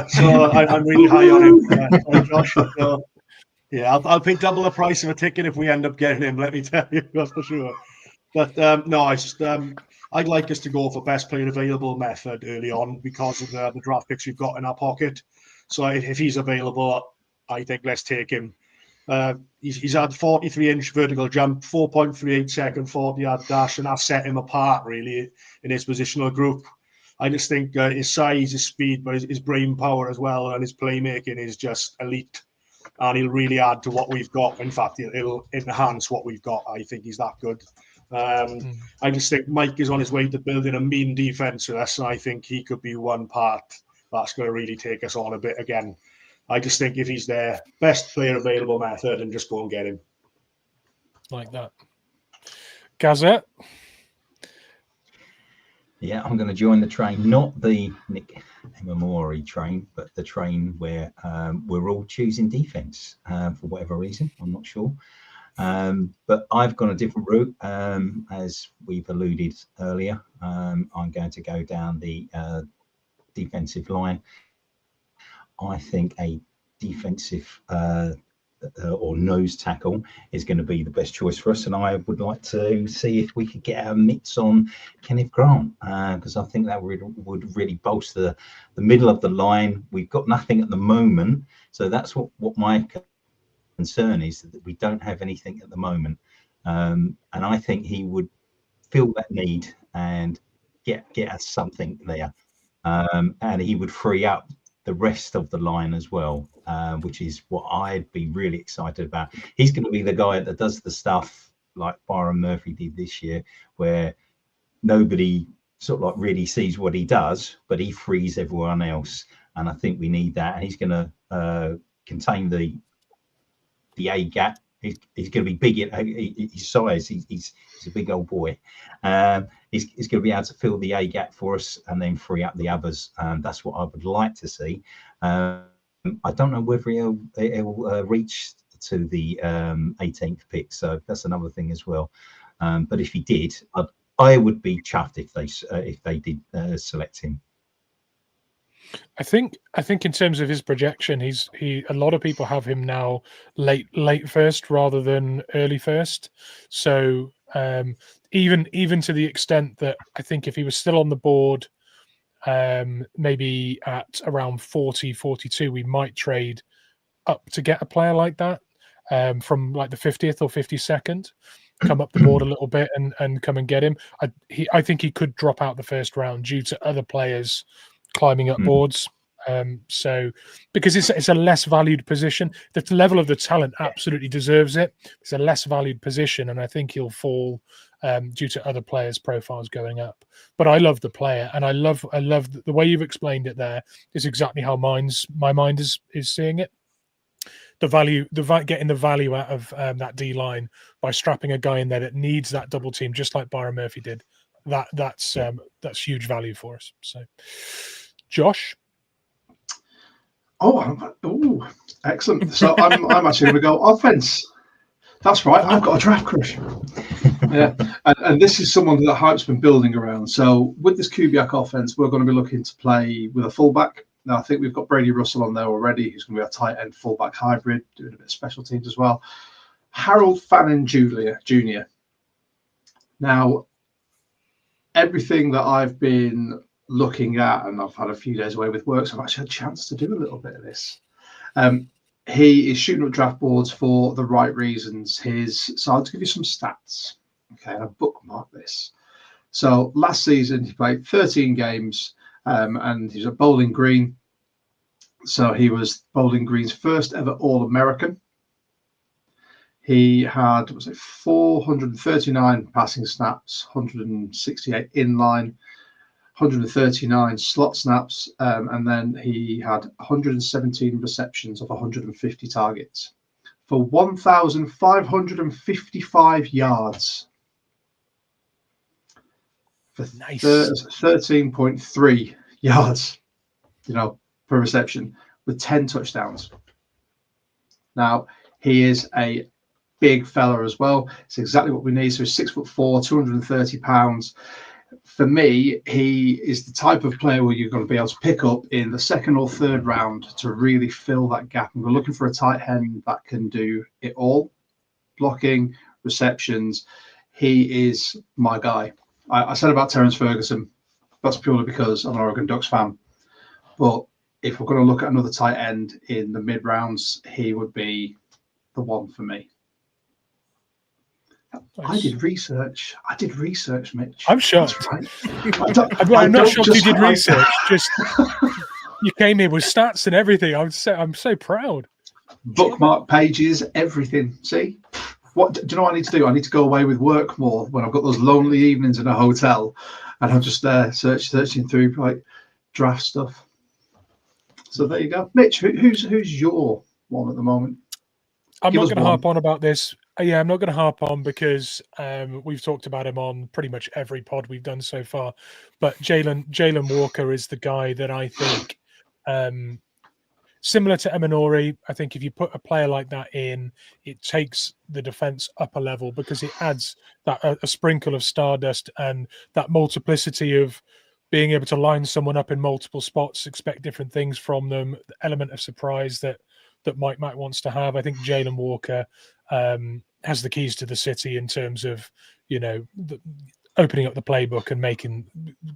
Speaker 4: So I'm really high on him, on Josh. So, yeah, I'll pay double the price of a ticket if we end up getting him, let me tell you, that's for sure. But no, I'd like us to go for best player available method early on because of the draft picks we've got in our pocket. So if he's available, I think let's take him. He's had 43-inch vertical jump, 4.38 second 40-yard dash, and I've set him apart really in his positional group. I just think his size, his speed, but his brain power as well, and his playmaking is just elite. And he'll really add to what we've got. In fact, it'll enhance what we've got. I think he's that good. I just think Mike is on his way to building a mean defense with us, and I think he could be one part that's going to really take us on a bit again. I just think if he's there, best player available method, and just go and get him.
Speaker 2: Like that. Gazette?
Speaker 5: Yeah, I'm going to join the train, not the Nick Emamori train, but the train where we're all choosing defense for whatever reason. I'm not sure. But I've gone a different route, as we've alluded earlier. I'm going to go down the defensive line. I think a defensive or nose tackle is going to be the best choice for us, and I would like to see if we could get our mitts on Kenneth Grant, because I think that would really bolster the middle of the line. We've got nothing at the moment, so that's what my concern is, that we don't have anything at the moment, and I think he would feel that need and get us something there, and he would free up the rest of the line as well, which is what I'd be really excited about. He's going to be the guy that does the stuff like Byron Murphy did this year, where nobody sort of like really sees what he does, but he frees everyone else. And I think we need that. And he's going to contain the A gap. He's going to be big in his size. He's a big old boy. He's going to be able to fill the A gap for us and then free up the others. That's what I would like to see. I don't know whether he'll reach to the 18th pick, so that's another thing as well. But if he did, I would be chuffed if they did select him.
Speaker 2: I think in terms of his projection, a lot of people have him now late first rather than early first. So even to the extent that I think if he was still on the board, maybe at around 40, 42, we might trade up to get a player like that, from like the 50th or 52nd, come up the board a little bit and come and get him. I think he could drop out the first round due to other players climbing up boards. So because it's a less valued position, the level of the talent absolutely deserves it. It's a less valued position, and I think he'll fall due to other players' profiles going up. But I love the player, and I love the way you've explained it. There is exactly how my mind is seeing it. Getting the value out of that D line by strapping a guy in there that needs that double team, just like Byron Murphy did. That's huge value for us. So, Josh.
Speaker 1: Oh, excellent. So I'm actually going to go offense. That's right. I've got a draft crush. Yeah, and this is someone that Hype's been building around. So with this Kubiak offense, we're going to be looking to play with a fullback. Now I think we've got Brady Russell on there already, who's going to be a tight end fullback hybrid, doing a bit of special teams as well. Harold Fannin Jr. Now, everything that I've been looking at, and I've had a few days away with work, so I've actually had a chance to do a little bit of this. He is shooting up draft boards for the right reasons. So I'll give you some stats. Okay, and I've bookmarked this. So last season he played 13 games, and he was at Bowling Green. So he was Bowling Green's first ever All-American. He had 439 passing snaps, 168 inline, 139 slot snaps, and then he had 117 receptions of 150 targets for 1,555 yards for 13.3 yards, per reception, with 10 touchdowns. Now he is a big fella as well. It's exactly what we need. So he's 6'4", 230 pounds. For me, he is the type of player where you're going to be able to pick up in the second or third round to really fill that gap. And we're looking for a tight end that can do it all: blocking, receptions. he is my guy. I said about Terence Ferguson, that's purely because I'm an Oregon Ducks fan. But if we're going to look at another tight end in the mid rounds, he would be the one for me.
Speaker 2: Nice.
Speaker 1: I did research, Mitch.
Speaker 2: I'm shocked.
Speaker 1: That's right.
Speaker 2: I'm not shocked you did research. Just you came here with stats and everything. I'm so proud.
Speaker 1: Bookmark pages, everything. See, do you know what I need to do? I need to go away with work more when I've got those lonely evenings in a hotel, and I'm just there searching through like draft stuff. So there you go, Mitch. Who's your one at the moment?
Speaker 2: I'm not going to harp on about this. Yeah, I'm not going to harp on because we've talked about him on pretty much every pod we've done so far. But Jalen Walker is the guy that I think, similar to Emanori, I think if you put a player like that in, it takes the defense up a level because it adds that a sprinkle of stardust and that multiplicity of being able to line someone up in multiple spots, expect different things from them, the element of surprise that Mike Mack wants to have. I think Jalen Walker has the keys to the city in terms of, opening up the playbook and making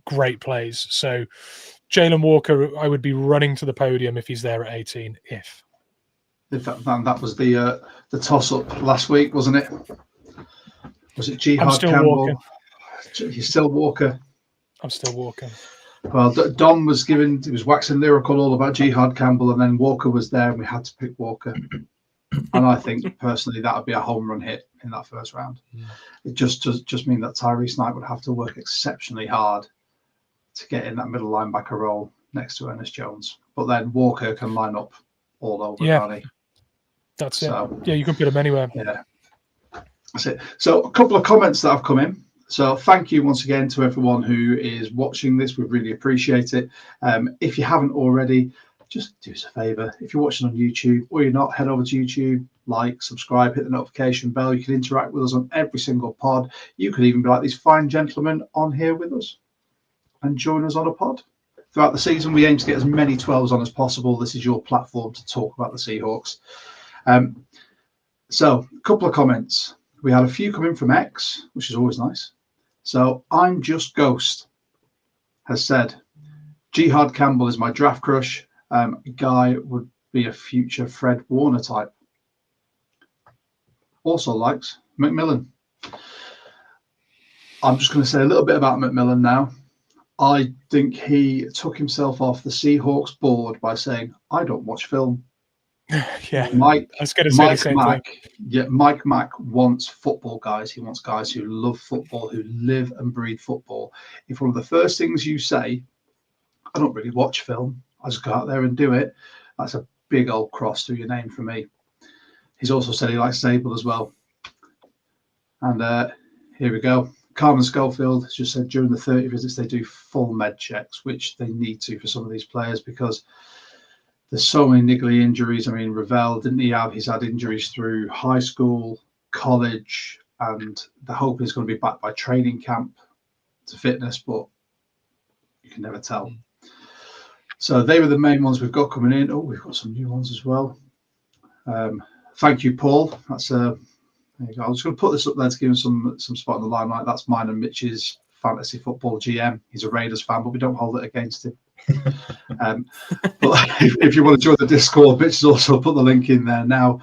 Speaker 2: great plays. So Jalen Walker, I would be running to the podium if he's there at 18. If
Speaker 1: that was the toss-up last week, wasn't it? Was it Jihad Campbell?
Speaker 2: Walker.
Speaker 1: You're still Walker.
Speaker 2: I'm still Walker.
Speaker 1: Well, Dom was waxing lyrical all about Jihad Campbell, and then Walker was there, and we had to pick Walker. And I think personally that would be a home run hit in that first round. Yeah. It just mean that Tyrese Knight would have to work exceptionally hard to get in that middle linebacker role next to Ernest Jones. But then Walker can line up all over.
Speaker 2: Yeah, that's it. Yeah, you can put him anywhere.
Speaker 1: Yeah, that's it. So a couple of comments that have come in. So thank you once again to everyone who is watching this. We really appreciate it. If you haven't already, just do us a favor. If you're watching on YouTube or you're not, head over to YouTube, like, subscribe, hit the notification bell. You can interact with us on every single pod. You could even be like these fine gentlemen on here with us and join us on a pod. Throughout the season, we aim to get as many 12s on as possible. This is your platform to talk about the Seahawks. So a couple of comments. We had a few come in from X, which is always nice. So I'm Just Ghost has said, Jihad Campbell is my draft crush. Guy would be a future Fred Warner type. Also likes McMillan. I'm just going to say a little bit about McMillan now. I think he took himself off the Seahawks board by saying, I don't watch film.
Speaker 2: Yeah,
Speaker 1: Mike
Speaker 2: Mike
Speaker 1: Mack wants football guys. He wants guys who love football, who live and breathe football. If one of the first things you say, I don't really watch film, I just go out there and do it, that's a big old cross through your name for me. He's also said he likes Sable as well. And here we go. Carmen Schofield has just said during the 30 visits they do full med checks, which they need to for some of these players because there's so many niggly injuries. I mean, Ravel, didn't he have? He's had injuries through high school, college, and the hope is going to be back by training camp to fitness, but you can never tell. So they were the main ones we've got coming in. Oh, we've got some new ones as well. Thank you, Paul. That's there you go. I'm just going to put this up there to give him some spot in the limelight. That's mine and Mitch's fantasy football GM. He's a Raiders fan, but we don't hold it against him. But if you want to join the Discord, Mitch has also put the link in there. Now,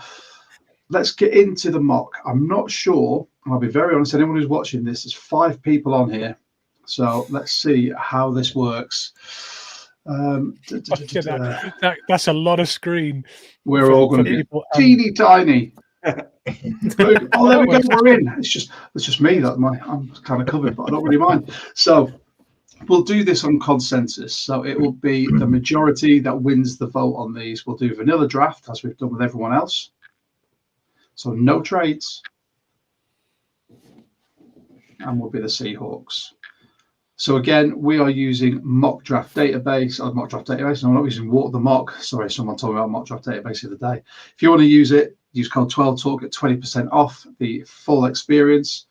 Speaker 1: let's get into the mock. I'm not sure, I'll be very honest, anyone who's watching this, there's 5 people on here. So let's see how this works.
Speaker 2: That's a lot of screen.
Speaker 1: We're all going to be teeny tiny. Oh, there we go. We're in. It's just me. I'm kind of covered, but I don't really mind. So we'll do this on consensus. So it will be the majority that wins the vote on these. We'll do vanilla draft as we've done with everyone else. So no trades, and we'll be the Seahawks. So again, we are using mock draft database. No, I'm not using the mock. Sorry, someone told me about mock draft database the other day. If you want to use it, use code 12Talk at 20% off the full experience,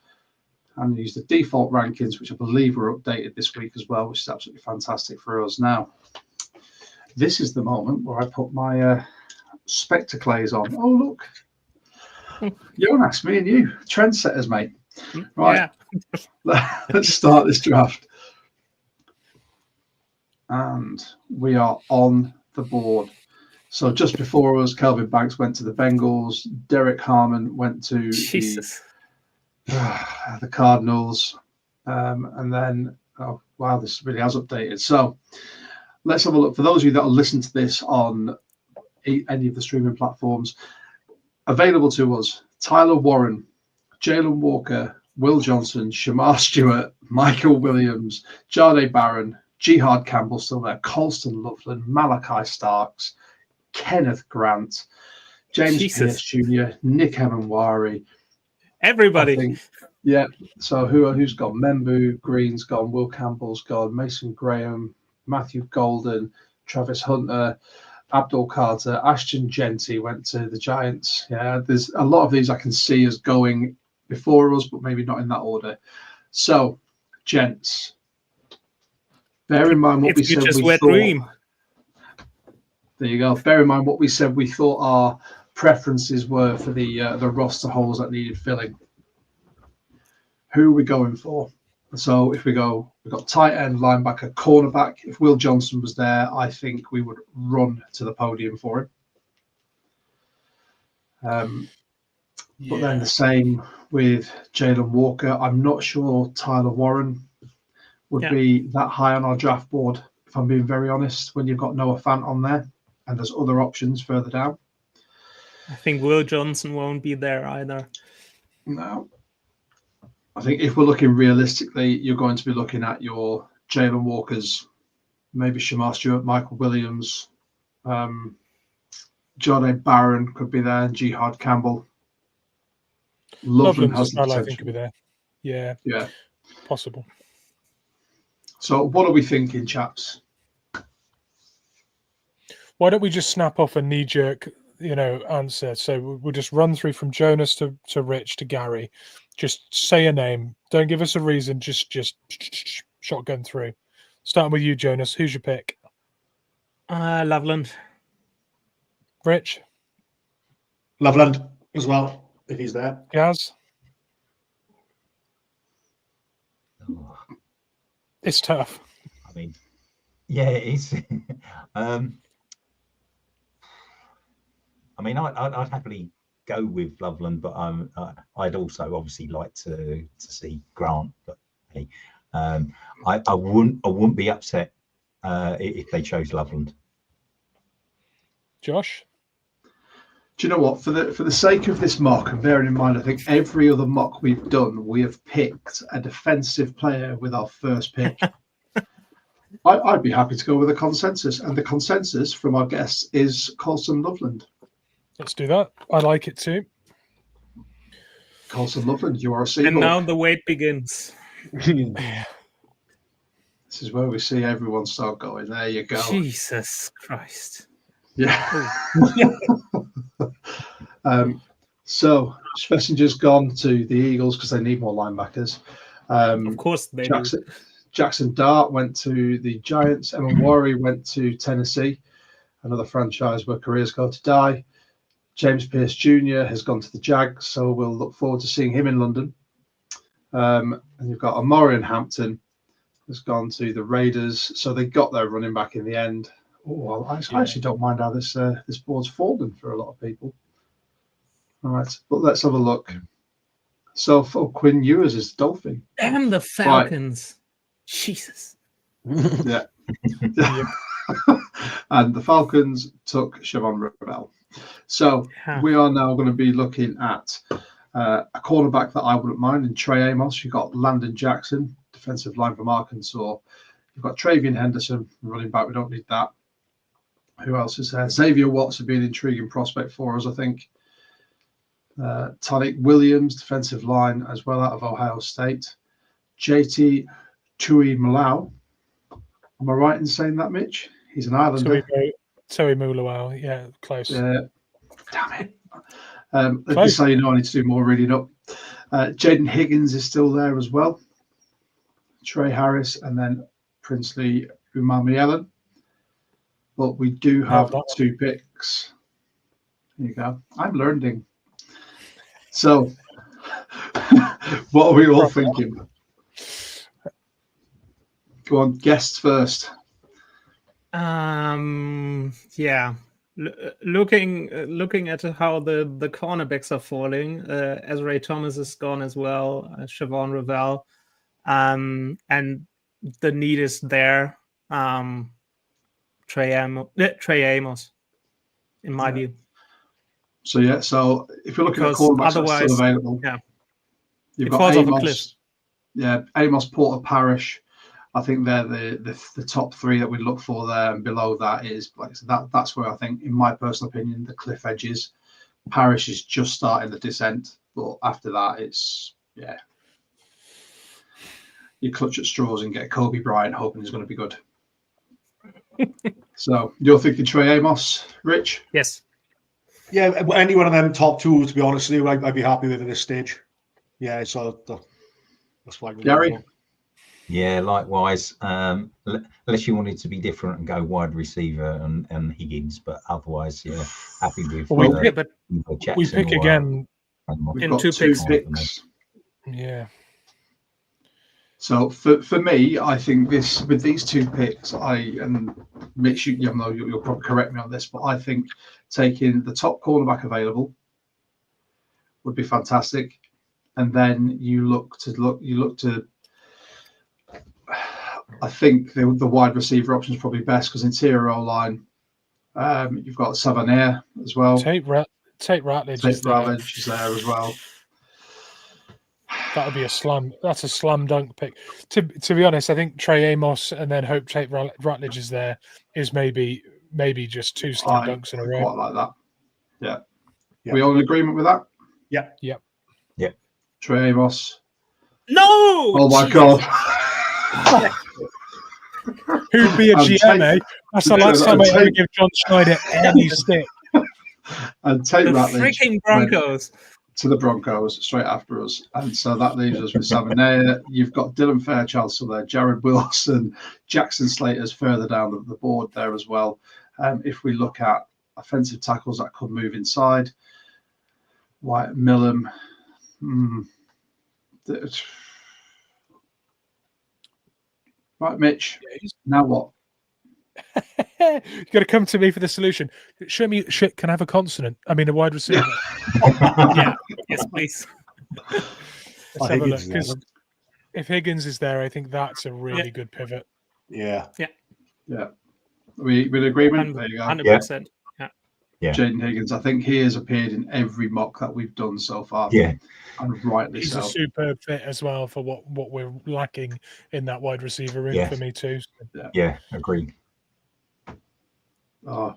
Speaker 1: and use the default rankings, which I believe were updated this week as well, which is absolutely fantastic for us. Now, this is the moment where I put my spectacles on. Oh, look. Jonas, me and you, trendsetters, mate. Right.
Speaker 3: Yeah.
Speaker 1: Let's start this draft. And we are on the board. So just before us, Kelvin Banks went to the Bengals. Derek Harmon went to
Speaker 3: Jesus.
Speaker 1: the Cardinals. And then, oh, wow, this really has updated. So let's have a look. For those of you that will listen to this on any of the streaming platforms, available to us, Tyler Warren, Jalen Walker, Will Johnson, Shamar Stewart, Michael Williams, Jade Barron, Jihad Campbell still there, Colston Loveland, Malachi Starks, Kenneth Grant, James
Speaker 3: Jesus.
Speaker 1: Pierce Jr., Nick Emanwari.
Speaker 3: Everybody.
Speaker 1: I think, yeah. So who's gone? Membu Green's gone, Will Campbell's gone, Mason Graham, Matthew Golden, Travis Hunter, Abdul Carter, Ashton Genty went to the Giants. Yeah, there's a lot of these I can see as going before us, but maybe not in that order. So, gents, bear in mind what we said we thought.
Speaker 3: Dream.
Speaker 1: There you go. Bear in mind what we said we thought our preferences were for the roster holes that needed filling. Who are we going for? So if we go, we've got tight end, linebacker, cornerback. If Will Johnson was there, I think we would run to the podium for him. But then the same with Jalen Walker. I'm not sure Tyler Warren would be that high on our draft board, if I'm being very honest, when you've got Noah Fant on there and there's other options further down.
Speaker 3: I think Will Johnson won't be there either.
Speaker 1: No. I think if we're looking realistically, you're going to be looking at your Jalen Walkers, maybe Shamar Stewart, Michael Williams, Jade Barron could be there, and Jihad Campbell. Loveland has the potential.
Speaker 2: I think could be there. Yeah, possible.
Speaker 1: So what are we thinking, chaps?
Speaker 2: Why don't we just snap off a knee-jerk, answer? So we'll just run through from Jonas to Rich to Gary. Just say a name. Don't give us a reason. Just shotgun through. Starting with you, Jonas. Who's your pick?
Speaker 3: Loveland.
Speaker 2: Rich?
Speaker 4: Loveland as well, if he's there.
Speaker 2: Gaz?
Speaker 5: Oh,
Speaker 2: It's tough.
Speaker 5: I mean, yeah, it is. I mean, I'd happily go with Loveland, but I'd also obviously like to see Grant. But hey, I wouldn't be upset if they chose Loveland.
Speaker 2: Josh?
Speaker 1: Do you know what? For the sake of this mock, and bearing in mind, I think every other mock we've done, we have picked a defensive player with our first pick. I'd be happy to go with a consensus, and the consensus from our guests is Colston Loveland.
Speaker 2: Let's do that. I like it too.
Speaker 1: Colston Loveland, you are a Seahawk.
Speaker 3: And now the wait begins.
Speaker 1: This is where we see everyone start going. There you go.
Speaker 3: Jesus Christ.
Speaker 1: Yeah. So Schwessinger's gone to the Eagles because they need more linebackers.
Speaker 3: Of course they do.
Speaker 1: Jackson Dart went to the Giants. Emanwari went to Tennessee, another franchise where careers go to die. James Pierce Jr. has gone to the Jags, so we'll look forward to seeing him in London. And you've got Omarion Hampton has gone to the Raiders, so they got their running back in the end. Oh, well, I actually don't mind how this board's fallen for a lot of people. All right, but let's have a look. So for Quinn Ewers is Dolphin.
Speaker 3: Damn the Falcons. Right. Jesus.
Speaker 1: Yeah. And the Falcons took Siobhan Ravel. So we are now going to be looking at a cornerback that I wouldn't mind in Trey Amos. You've got Landon Jackson, defensive line from Arkansas. You've got Travian Henderson, running back. We don't need that. Who else is there? Xavier Watts would be an intriguing prospect for us, I think. Tonic Williams, defensive line as well out of Ohio State. JT Tui Malau. Am I right in saying that, Mitch? He's an Islander.
Speaker 2: Tui Mulawau, yeah, close.
Speaker 1: Damn it. Just so you know, I need to do more reading up. Jaden Higgins is still there as well. Trey Harris, and then Princely Umamielen. But we do have 2 picks. There you go. I'm learning. So What are we all thinking? Go on, guests first.
Speaker 3: Yeah. Looking at how the cornerbacks are falling, Ezra Thomas is gone as well, Siobhan Ravel, and the need is there. Trey Amos, in my view.
Speaker 1: So so if you're looking
Speaker 3: Because
Speaker 1: at cornerbacks that are
Speaker 3: otherwise,
Speaker 1: still available,
Speaker 3: yeah,
Speaker 1: you've
Speaker 3: it
Speaker 1: got
Speaker 3: falls off a
Speaker 1: Amos.
Speaker 3: cliff.
Speaker 1: Yeah, Amos, Porter, Parrish. I think they're the top three that we look for there, and below that is like so that's where I think, in my personal opinion, the cliff edge is. Parrish is just starting the descent, but after that, it's you clutch at straws and get Kobe Bryant, hoping he's going to be good. So you're thinking Trey Amos, Rich?
Speaker 3: Yes.
Speaker 4: Yeah, any one of them top two, to be honest with you, I'd be happy with at this stage. Yeah, so that's why.
Speaker 1: Gary?
Speaker 5: Yeah, likewise. Unless you wanted to be different and go wide receiver and Higgins, but otherwise, yeah, happy with.
Speaker 2: We pick again
Speaker 1: We've
Speaker 3: in
Speaker 1: got
Speaker 3: two
Speaker 1: picks.
Speaker 2: Yeah.
Speaker 1: So for me, I think with these two picks, and Mitch, you'll probably correct me on this, but I think taking the top cornerback available would be fantastic, and then you look to. I think the wide receiver option is probably best because interior O-line, you've got Savanier as well.
Speaker 2: Tate Ratledge is there
Speaker 1: as well.
Speaker 2: That would be a slam. That's a slam dunk pick. To be honest, I think Trey Amos and then hope Tate Ratledge is there is maybe just two slam dunks in a row.
Speaker 1: Quite like that. Yeah. We all in agreement with that?
Speaker 4: Yeah.
Speaker 2: Yep.
Speaker 5: Yep.
Speaker 1: Trey Amos.
Speaker 3: No.
Speaker 1: Oh my God.
Speaker 2: Who'd be a GM, eh? That's the last time I ever give John Schneider any stick.
Speaker 1: And Tate
Speaker 3: The
Speaker 1: Ratledge
Speaker 3: freaking Broncos.
Speaker 1: to the Broncos straight after us. And so that leaves us with Savanier. You've got Dylan Fairchild still there, Jared Wilson, Jackson Slater's further down the board there as well. If we look at offensive tackles that could move inside, Wyatt Millam. Right, Mitch. Now what?
Speaker 2: You got to come to me for the solution. Show me shit. Can I have a consonant? I mean, a wide receiver.
Speaker 3: Yeah. Yes, please.
Speaker 2: Let's have a look. Because if Higgins is there, I think that's a really good pivot.
Speaker 4: Yeah.
Speaker 1: We in agreement? There you go.
Speaker 3: 100%.
Speaker 5: Yeah.
Speaker 1: Jaden Higgins. I think he has appeared in every mock that we've done so far.
Speaker 5: Yeah.
Speaker 1: And rightly
Speaker 2: He's
Speaker 1: so.
Speaker 2: a superb fit as well for what we're lacking in that wide receiver room for me too.
Speaker 5: Yeah, agreed.
Speaker 1: So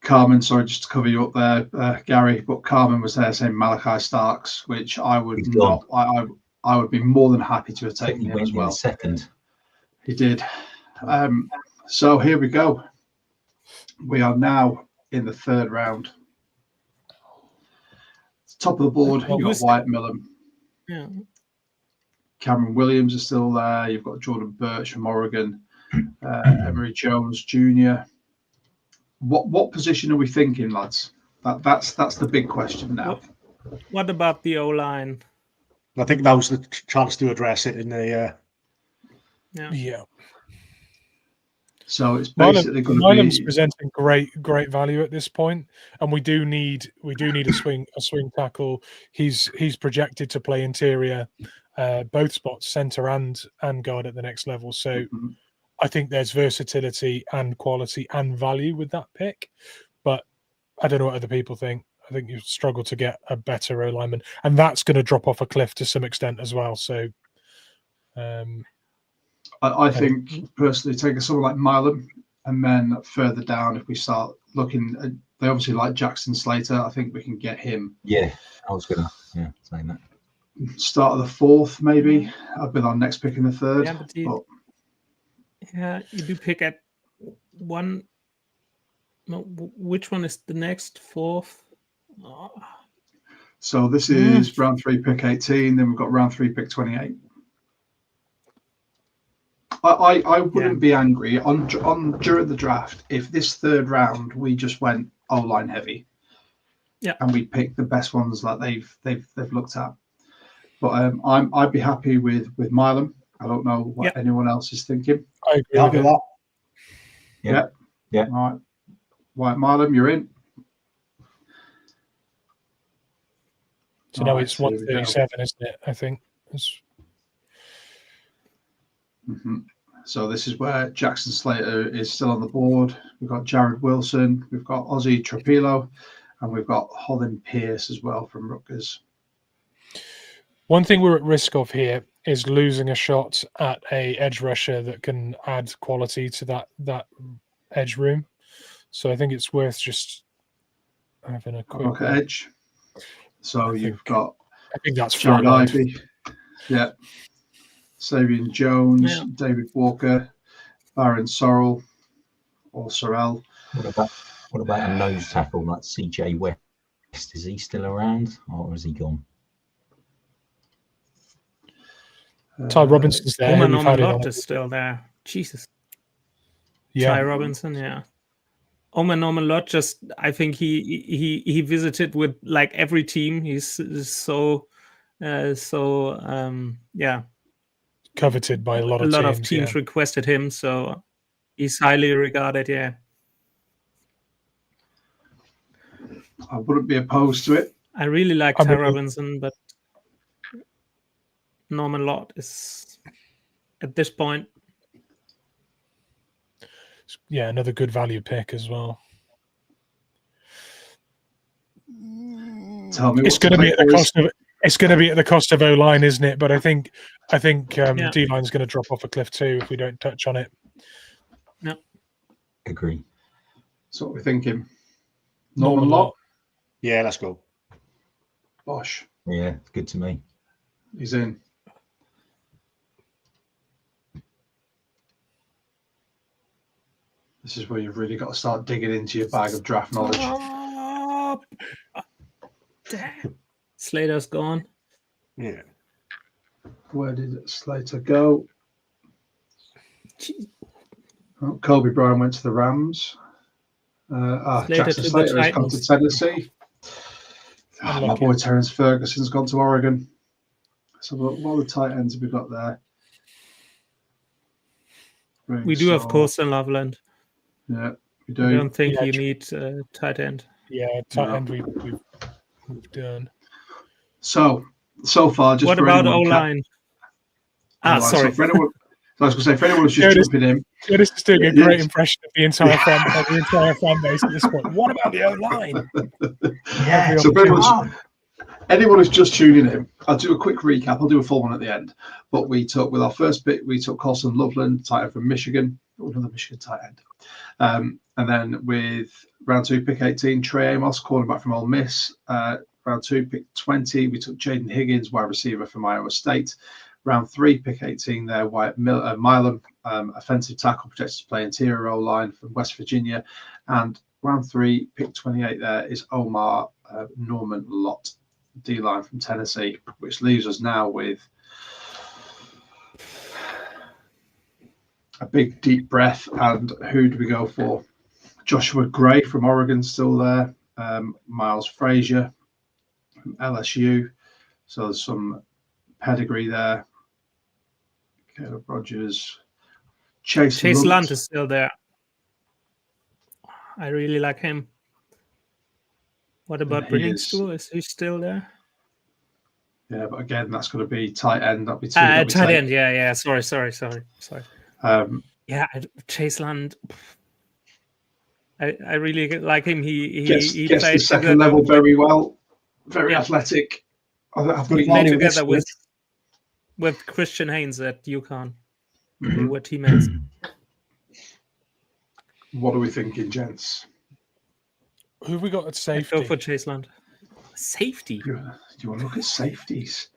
Speaker 1: Carmen, sorry, just to cover you up there, Gary, but Carmen was there saying Malachi Starks, which I would not. I would be more than happy to have taken him as well.
Speaker 5: Second.
Speaker 1: He did. So here we go. We are now in the third round. Top of the board, you've got Wyatt Millam.
Speaker 3: Yeah.
Speaker 1: Cameron Williams is still there. You've got Jordan Birch from Oregon. Emery Jones Jr. What position are we thinking, lads? That's the big question now.
Speaker 3: What about the O-line?
Speaker 4: I think that was the chance to address it in the.
Speaker 2: Yeah.
Speaker 1: So it's basically going to
Speaker 2: Milam's
Speaker 1: be
Speaker 2: presenting great value at this point, and we do need a swing tackle. He's projected to play interior, both spots, center and guard at the next level. So I think there's versatility and quality and value with that pick, but I don't know what other people think. I think you struggle to get a better O-lineman, and that's going to drop off a cliff to some extent as well. So.
Speaker 1: I think personally, taking someone like Milam, and then further down, if we start looking at, they obviously like Jackson Slater. I think we can get him.
Speaker 5: Yeah, I was gonna say that.
Speaker 1: Start of the fourth, maybe. I've been on next pick in the third.
Speaker 3: Yeah, you do pick at one. No, which one is the next fourth? Oh.
Speaker 1: So this is round 3, pick 18. Then we've got round 3, pick 28. I wouldn't be angry on during the draft if this third round we just went O-line heavy, and we picked the best ones that they've looked at. But I'd be happy with Milam. I don't know what anyone else is thinking.
Speaker 2: I agree
Speaker 4: Happy
Speaker 2: with
Speaker 4: with
Speaker 2: it.
Speaker 4: that.
Speaker 5: Yeah.
Speaker 1: All right. White Milam, you're in.
Speaker 2: So now
Speaker 1: Right,
Speaker 2: it's
Speaker 1: so here we go.
Speaker 2: 137, isn't it? I think.
Speaker 1: So this is where Jackson Slater is still on the board. We've got Jared Wilson, we've got Ozzy Trapilo, and we've got Holland Pierce as well from Rutgers.
Speaker 2: One thing we're at risk of here is losing a shot at a edge rusher that can add quality to that edge room. So I think it's worth just having a quick
Speaker 1: Look at edge. So you've got
Speaker 2: I think that's
Speaker 1: Jared
Speaker 2: fine.
Speaker 1: Ivey, Savion Jones, David Walker, Baron Sorrell, or Sorrell.
Speaker 5: What about a nose tackle like CJ West? Is he still around or has he gone?
Speaker 2: Ty Robinson's there.
Speaker 3: Oman
Speaker 2: We've had it on.
Speaker 3: Lott is still there. Jesus.
Speaker 2: Yeah.
Speaker 3: Ty Robinson, yeah. Oman Lott just, I think he visited with like every team. He's so
Speaker 2: Coveted by a lot of teams.
Speaker 3: Requested him, so he's highly regarded. Yeah,
Speaker 1: I wouldn't be opposed to it.
Speaker 3: I really like Ty Robinson, but Norman Lott is at this point.
Speaker 2: Yeah, another good value pick as well.
Speaker 1: Tell me
Speaker 2: it's going to be at the cost of. It's going to be at the cost of O-line, isn't it? But I think D-line's going to drop off a cliff too if we don't touch on it.
Speaker 3: No.
Speaker 5: Agree.
Speaker 1: That's what we're thinking. Norman Lott?
Speaker 4: Yeah, let's go.
Speaker 1: Bosh.
Speaker 5: Yeah, good to me.
Speaker 1: He's in. This is where you've really got to start digging into your bag of draft knowledge.
Speaker 3: Damn. Slater's gone.
Speaker 4: Yeah.
Speaker 1: Where did Slater go? Oh, Kobe Bryant went to the Rams. Jackson Slater has gone to Tennessee. My boy Terrence Ferguson's gone to Oregon. So what are the tight ends have we got there?
Speaker 3: We do have Colston Loveland.
Speaker 1: Yeah, we do.
Speaker 3: I don't think you need tight end.
Speaker 2: Yeah, tight end we've done.
Speaker 1: So far, just
Speaker 3: what
Speaker 1: for
Speaker 3: about
Speaker 1: anyone,
Speaker 3: O-line?
Speaker 1: Sorry. So for anyone, I was going to say, for anyone who's just jumping in,
Speaker 2: This is doing a great impression of the entire fan base at this point. What about the O-line?
Speaker 5: Yeah.
Speaker 1: So for anyone who's just tuning in, I'll do a quick recap. I'll do a full one at the end. But we took with our first pick, we took Colston Loveland, tight end from Michigan, another Michigan tight end. And then with round 2, pick 18, Trey Amos, cornerback from Ole Miss. Round 2, pick 20, we took Jaden Higgins, wide receiver from Iowa State. Round 3, pick 18 there, Wyatt Milam, offensive tackle, projected to play interior O-line from West Virginia. And round 3, pick 28 there is Omar Norman Lott, D-line from Tennessee, which leaves us now with a big deep breath. And who do we go for? Joshua Gray from Oregon still there. Miles Frazier from LSU. So there's some pedigree there. Caleb Rogers. Chase
Speaker 3: Lunt is still there. I really like him. What about Brenningstool? Is he still there?
Speaker 1: Yeah, but again, that's going to be tight end. That'll be two.
Speaker 3: Tight end. Yeah. Sorry. Chase Lunt. I really like him. He
Speaker 1: gets
Speaker 3: played
Speaker 1: the second level very well. Very athletic.
Speaker 3: He played together with Christian Haynes at UConn. They were teammates.
Speaker 1: What are we thinking, gents?
Speaker 2: Who have we got at safety?
Speaker 3: Go for Chase Lunt. Safety?
Speaker 1: Do you want to look at safeties?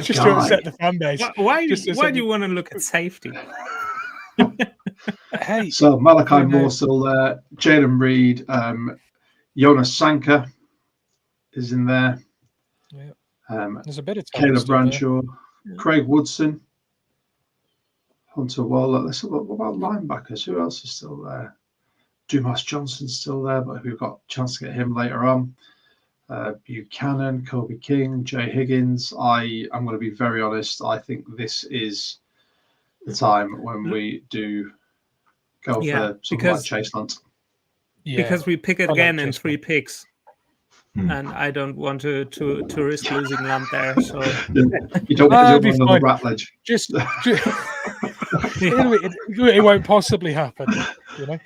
Speaker 2: Just to upset the fan base.
Speaker 3: Why do you want to look at safety?
Speaker 2: Hey.
Speaker 1: So Malachi Moore still there. Jalen Reed. Jonas Sanka is in there.
Speaker 2: Yeah. There's a bit of
Speaker 1: Caleb Branshaw. Craig Woodson. Hunter Waller. Let's look. What about linebackers? Who else is still there? Dumas Johnson's still there, but we've got a chance to get him later on. Buchanan, Kobe King, Jay Higgins. I'm going to be very honest. I think this is the time when we do go
Speaker 3: Yeah,
Speaker 1: for something like Chase Hunt.
Speaker 2: Yeah,
Speaker 3: because we pick
Speaker 2: I like
Speaker 3: again in
Speaker 2: Chase
Speaker 3: 3
Speaker 2: Hunt.
Speaker 3: picks. And I don't want to risk losing Lamb there. So
Speaker 1: You don't
Speaker 2: That'd
Speaker 1: want
Speaker 2: be
Speaker 1: another
Speaker 2: fine.
Speaker 1: Ratledge.
Speaker 2: Just it won't possibly happen. You know.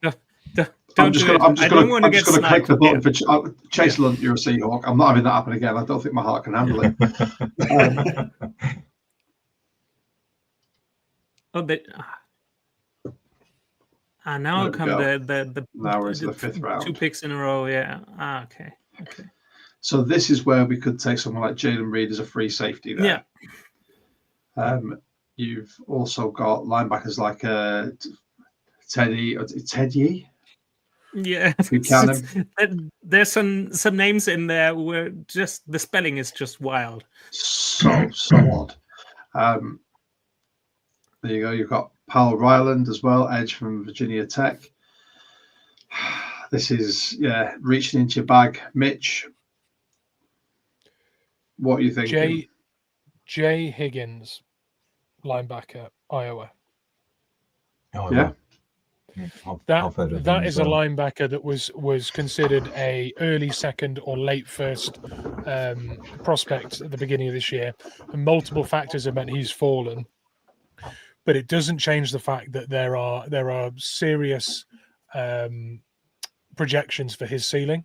Speaker 3: no. Don't
Speaker 1: I'm just
Speaker 3: do
Speaker 1: going
Speaker 3: it. I
Speaker 1: to
Speaker 3: don't want to get
Speaker 1: click
Speaker 3: sniped.
Speaker 1: the button
Speaker 3: Yeah.
Speaker 1: for Chase Lunt. You're a Seahawk. I'm not having that happen again. I don't think my heart can handle it.
Speaker 3: Oh, now
Speaker 1: There we
Speaker 3: come
Speaker 1: go.
Speaker 3: the
Speaker 1: Now we're into the 5th round.
Speaker 3: 2 picks in a row. Yeah. Okay.
Speaker 1: So this is where we could take someone like Jalen Reed as a free safety there.
Speaker 3: Yeah.
Speaker 1: You've also got linebackers like Teddy.
Speaker 3: Yeah.
Speaker 1: Buchanan.
Speaker 3: There's some names in there where just the spelling is just wild.
Speaker 1: So odd. There you go. You've got Powell Ryland as well, edge from Virginia Tech. This is reaching into your bag. Mitch, what are you thinking?
Speaker 2: Jay Higgins, linebacker, Iowa.
Speaker 5: Oh,
Speaker 1: Yeah.
Speaker 2: That is a linebacker that was considered a early second or late first prospect at the beginning of this year, and multiple factors have meant he's fallen. But it doesn't change the fact that there are serious projections for his ceiling.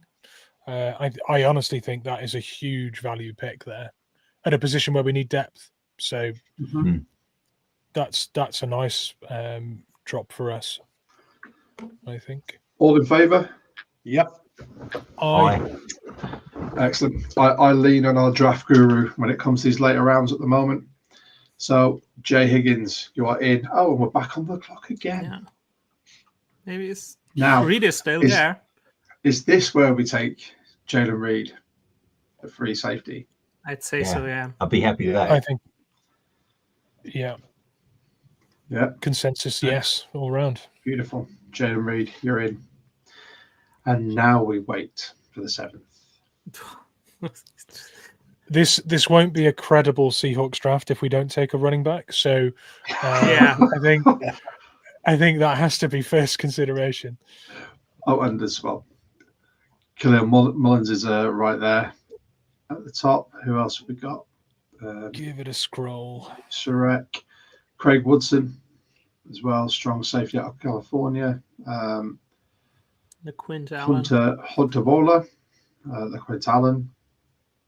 Speaker 2: I honestly think that is a huge value pick there at a position where we need depth. So that's a nice drop for us, I think.
Speaker 1: All in favour?
Speaker 4: Yep.
Speaker 2: Aye.
Speaker 1: Excellent. I lean on our draft guru when it comes to these later rounds at the moment. So, Jay Higgins, you are in. Oh, and we're back on the clock again.
Speaker 3: Yeah. Maybe it's
Speaker 1: Now,
Speaker 3: Reed is still there.
Speaker 1: Is this where we take Jalen Reed, the free safety?
Speaker 3: I'd say so, yeah.
Speaker 5: I'd be happy with that.
Speaker 2: I think. Yeah.
Speaker 1: Yeah.
Speaker 2: Consensus, yes, all round.
Speaker 1: Beautiful. Jalen Reed, you're in. And now we wait for the 7th.
Speaker 2: This won't be a credible Seahawks draft if we don't take a running back. So,
Speaker 3: Yeah.
Speaker 2: I think that has to be first consideration.
Speaker 1: Oh, and as well, Khalil Mullins is right there at the top. Who else have we got?
Speaker 2: Give it a scroll.
Speaker 1: Surek, Craig Woodson as well, strong safety out of California.
Speaker 3: The Quint Allen.
Speaker 1: Hunter Bowler, the Quint Allen,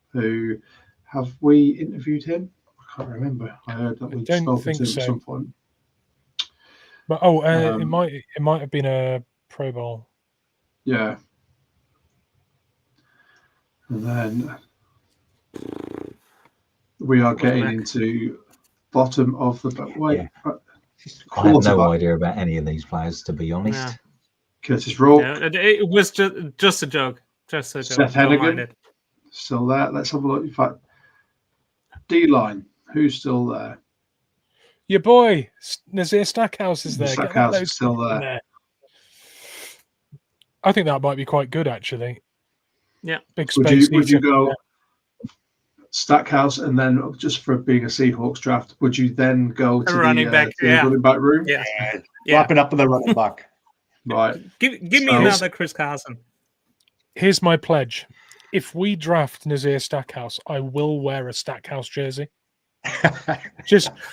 Speaker 1: who have we interviewed him? I can't remember. I heard that we'd spoken to him at some point.
Speaker 2: But it might have been a Pro Bowl.
Speaker 1: Yeah. And then we are getting into bottom of the
Speaker 5: I have no idea about any of these players, to be honest.
Speaker 3: Yeah.
Speaker 1: Curtis Rourke.
Speaker 3: Yeah, it was just a joke. Just a joke.
Speaker 1: Seth Hennigan. Still there. Let's have a look. In fact, D-line. Who's still there?
Speaker 2: Your boy, Nazir Stackhouse is there.
Speaker 1: Stackhouse is still there.
Speaker 2: I think that might be quite good, actually.
Speaker 3: Yeah.
Speaker 2: Big space.
Speaker 1: Would you go Stackhouse, and then just for being a Seahawks draft, would you then go to the running back room?
Speaker 3: Yeah.
Speaker 4: Wrapping up with the running back.
Speaker 1: Right.
Speaker 3: Give me another Chris Carson.
Speaker 2: Here's my pledge. If we draft Nazir Stackhouse, I will wear a Stackhouse jersey.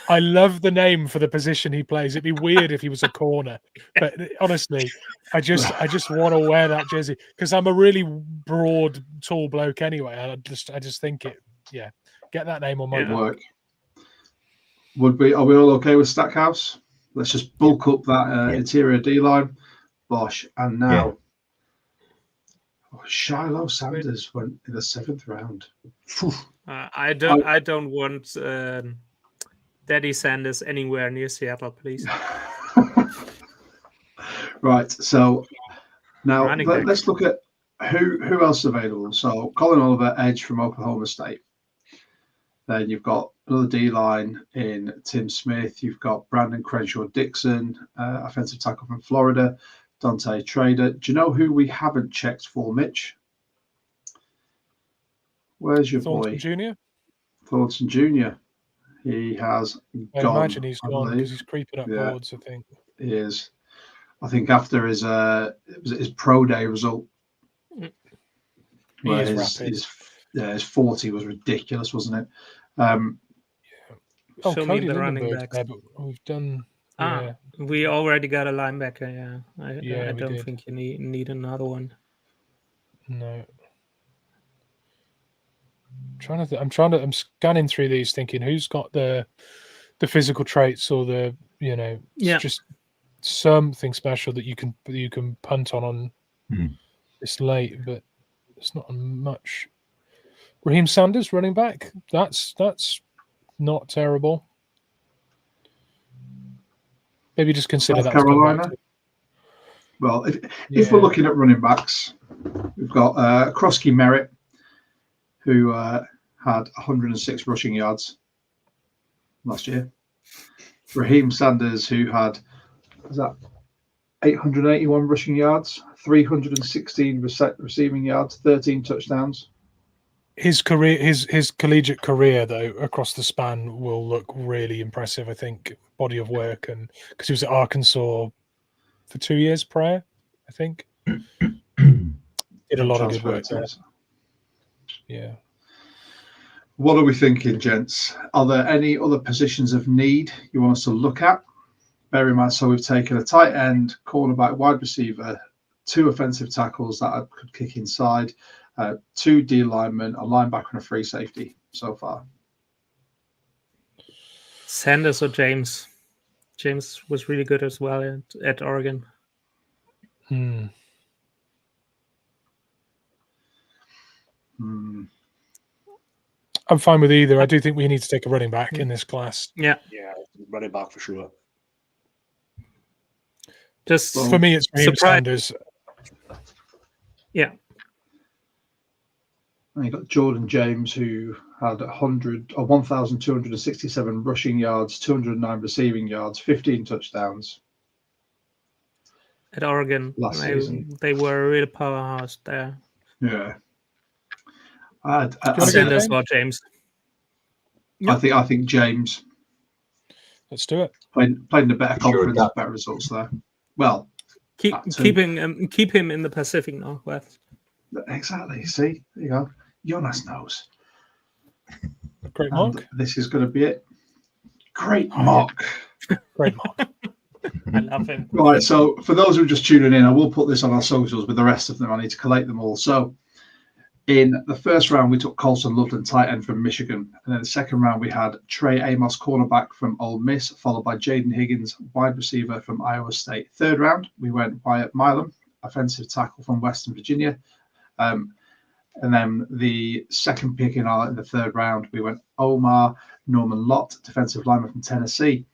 Speaker 2: I love the name for the position he plays. It'd be weird if he was a corner, but honestly, I just want to wear that jersey because I'm a really broad, tall bloke anyway. I just think it. Yeah, get that name on my
Speaker 1: work. Are we all okay with Stackhouse? Let's just bulk up that interior D line. Bosh, and now Shiloh Sanders went in the 7th round.
Speaker 3: I don't want Daddy Sanders anywhere near Seattle, please.
Speaker 1: Right. So now let's look at who else is available. So Colin Oliver, edge from Oklahoma State. Then you've got another D line in Tim Smith. You've got Brandon Crenshaw Dixon, offensive tackle from Florida. Dante Trader. Do you know who we haven't checked for, Mitch? Where's your
Speaker 2: Thornton
Speaker 1: boy?
Speaker 2: Jr.?
Speaker 1: Thornton Jr. He has
Speaker 2: I
Speaker 1: gone.
Speaker 2: imagine he's
Speaker 1: I
Speaker 2: gone because
Speaker 1: believe.
Speaker 2: he's creeping up
Speaker 1: Yeah.
Speaker 2: boards, I think.
Speaker 1: He is. I think after his his pro day result,
Speaker 2: He
Speaker 1: where
Speaker 2: is
Speaker 1: his
Speaker 2: rapid.
Speaker 1: his 40 was ridiculous, wasn't it?
Speaker 2: Oh,
Speaker 3: Show me
Speaker 2: Cody
Speaker 3: the running
Speaker 2: Lindenberg's
Speaker 3: backs.
Speaker 2: there, but we've done. Yeah,
Speaker 3: We already got a linebacker. Yeah, I
Speaker 2: we
Speaker 3: don't
Speaker 2: did.
Speaker 3: think you need another one.
Speaker 2: No. I'm scanning through these, thinking who's got the physical traits or the
Speaker 3: Yeah.
Speaker 2: just something special that you can punt on this late, but it's not much. Raheem Sanders, running back. That's not terrible. Maybe just consider
Speaker 1: South
Speaker 2: that
Speaker 1: Carolina. Well, if we're looking at running backs, we've got Krosky Merritt, who had 106 rushing yards last year. Raheem Sanders, who had 881 rushing yards, 316 receiving yards, 13 touchdowns.
Speaker 2: His career, his collegiate career, though, across the span will look really impressive. I think body of work, and because he was at Arkansas for 2 years prior, I think did a lot of good work there. Yeah.
Speaker 1: What are we thinking, gents? Are there any other positions of need you want us to look at? Bear in mind, so we've taken a tight end, cornerback, wide receiver, 2 offensive tackles that could kick inside, 2 D linemen, a linebacker, and a free safety so far.
Speaker 3: Sanders or James? James was really good as well at Oregon.
Speaker 2: I'm fine with either. I do think we need to take a running back in this class.
Speaker 3: Yeah,
Speaker 4: running back for sure.
Speaker 3: Just
Speaker 2: for me, it's Raheem Sanders.
Speaker 3: Yeah.
Speaker 1: And you got Jordan James, who had 1,267 rushing yards, 209 receiving yards, 15 touchdowns.
Speaker 3: At Oregon,
Speaker 1: last season.
Speaker 3: They were a real powerhouse there.
Speaker 1: Yeah.
Speaker 3: Sanders or James?
Speaker 1: I think James.
Speaker 2: Let's do it.
Speaker 1: Played in a better conference, better results there. Well,
Speaker 3: keep him in the Pacific Northwest.
Speaker 1: Exactly. See, there you go. Jonas knows.
Speaker 2: Great mark.
Speaker 1: This is going to be it. Great mark.
Speaker 2: Great mark.
Speaker 3: I love him.
Speaker 1: Right. So for those who are just tuning in, I will put this on our socials with the rest of them. I need to collate them all. So in the first round, we took Colson Loveland, tight end from Michigan. And then the second round, we had Trey Amos, cornerback from Ole Miss, followed by Jaden Higgins, wide receiver from Iowa State. Third round, we went Wyatt Milam, offensive tackle from Western Virginia. And then the second pick in the third round, we went Omar Norman Lott, defensive lineman from Tennessee.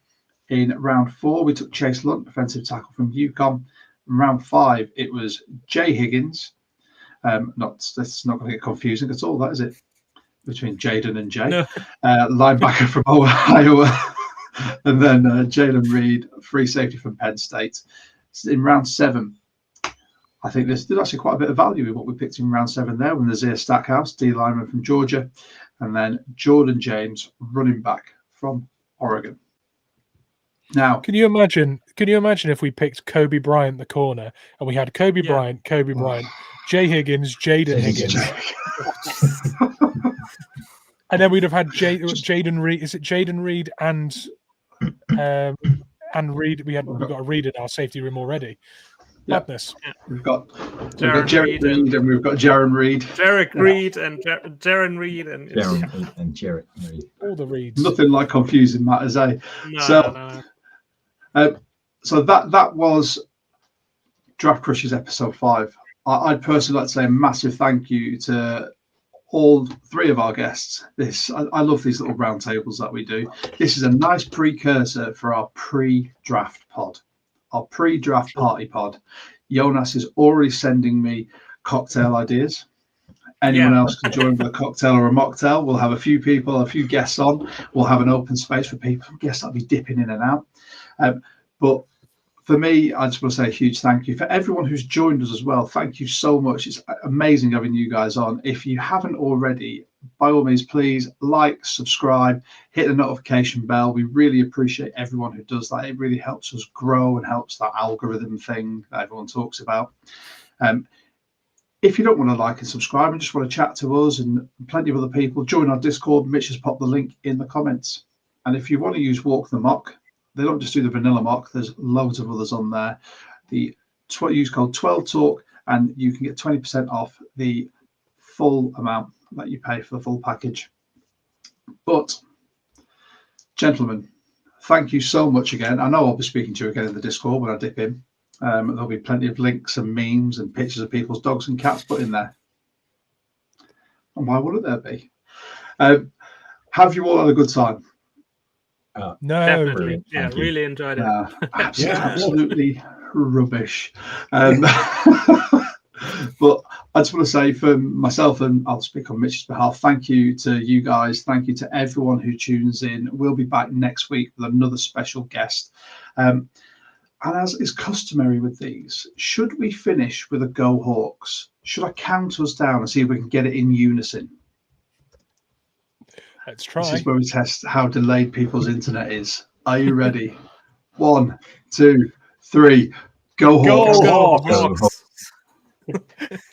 Speaker 1: In round 4, we took Chase Lunt, offensive tackle from UConn. In round 5, it was Jay Higgins. That's not going to get confusing at all, that is it? Between Jaden and Jay. No. Linebacker from Iowa. And then Jalen Reed, free safety from Penn State. In round 7, I think there's actually quite a bit of value in what we picked in round 7 there. When Nazir Stackhouse, D lineman from Georgia. And then Jordan James, running back from Oregon. Now,
Speaker 2: can you imagine if we picked Kobe Bryant, the corner, and we had Kobe Bryant, Jay Higgins, Jaden Higgins, and then we'd have had Jaden Reed. Is it Jaden Reed and Reed? We've got a Reed in our safety room already. Madness.
Speaker 1: Yeah. We've got Jared Reed and we've got Jaron Reed.
Speaker 3: Derek Reed and Jaron Reed and
Speaker 5: Jarrett Reed.
Speaker 2: All the Reeds.
Speaker 1: Nothing like confusing matters, eh?
Speaker 3: No.
Speaker 1: So that was Draft Crushers episode 5. I'd personally like to say a massive thank you to all 3 of our guests. I love these little round tables that we do. This is a nice precursor for our pre-draft pod. Our pre-draft party pod. Jonas is already sending me cocktail ideas. Anyone else can join with a cocktail or a mocktail. We'll have a few guests on. We'll have an open space for people. Guests that'll be dipping in and out. But for me, I just want to say a huge thank you for everyone who's joined us as well. Thank you so much. It's amazing having you guys on. If you haven't already, by all means, please like, subscribe, hit the notification bell. We really appreciate everyone who does that. It really helps us grow and helps that algorithm thing that everyone talks about. If you don't want to like and subscribe and just want to chat to us and plenty of other people, join our Discord. Mitch has popped the link in the comments. And if you want to use Walk the Mock, they don't just do the vanilla mock. There's loads of others on there. Use code 12Talk and you can get 20% off the full amount that you pay for the full package. But, gentlemen, thank you so much again. I know I'll be speaking to you again in the Discord when I dip in. There'll be plenty of links and memes and pictures of people's dogs and cats put in there. And why wouldn't there be? Have you all had a good time?
Speaker 2: No,
Speaker 3: Definitely. Yeah,
Speaker 5: Thank you.
Speaker 3: really enjoyed it.
Speaker 1: Absolutely rubbish. But I just want to say for myself, and I'll speak on Mitch's behalf, thank you to you guys. Thank you to everyone who tunes in. We'll be back next week with another special guest. And as is customary with these, should we finish with a Go Hawks? Should I count us down and see if we can get it in unison?
Speaker 2: let's try.
Speaker 1: This is where we test how delayed people's internet is. Are you ready? 1, 2, 3. Go Hawks!
Speaker 4: Go Hawks!
Speaker 5: Go Hawks.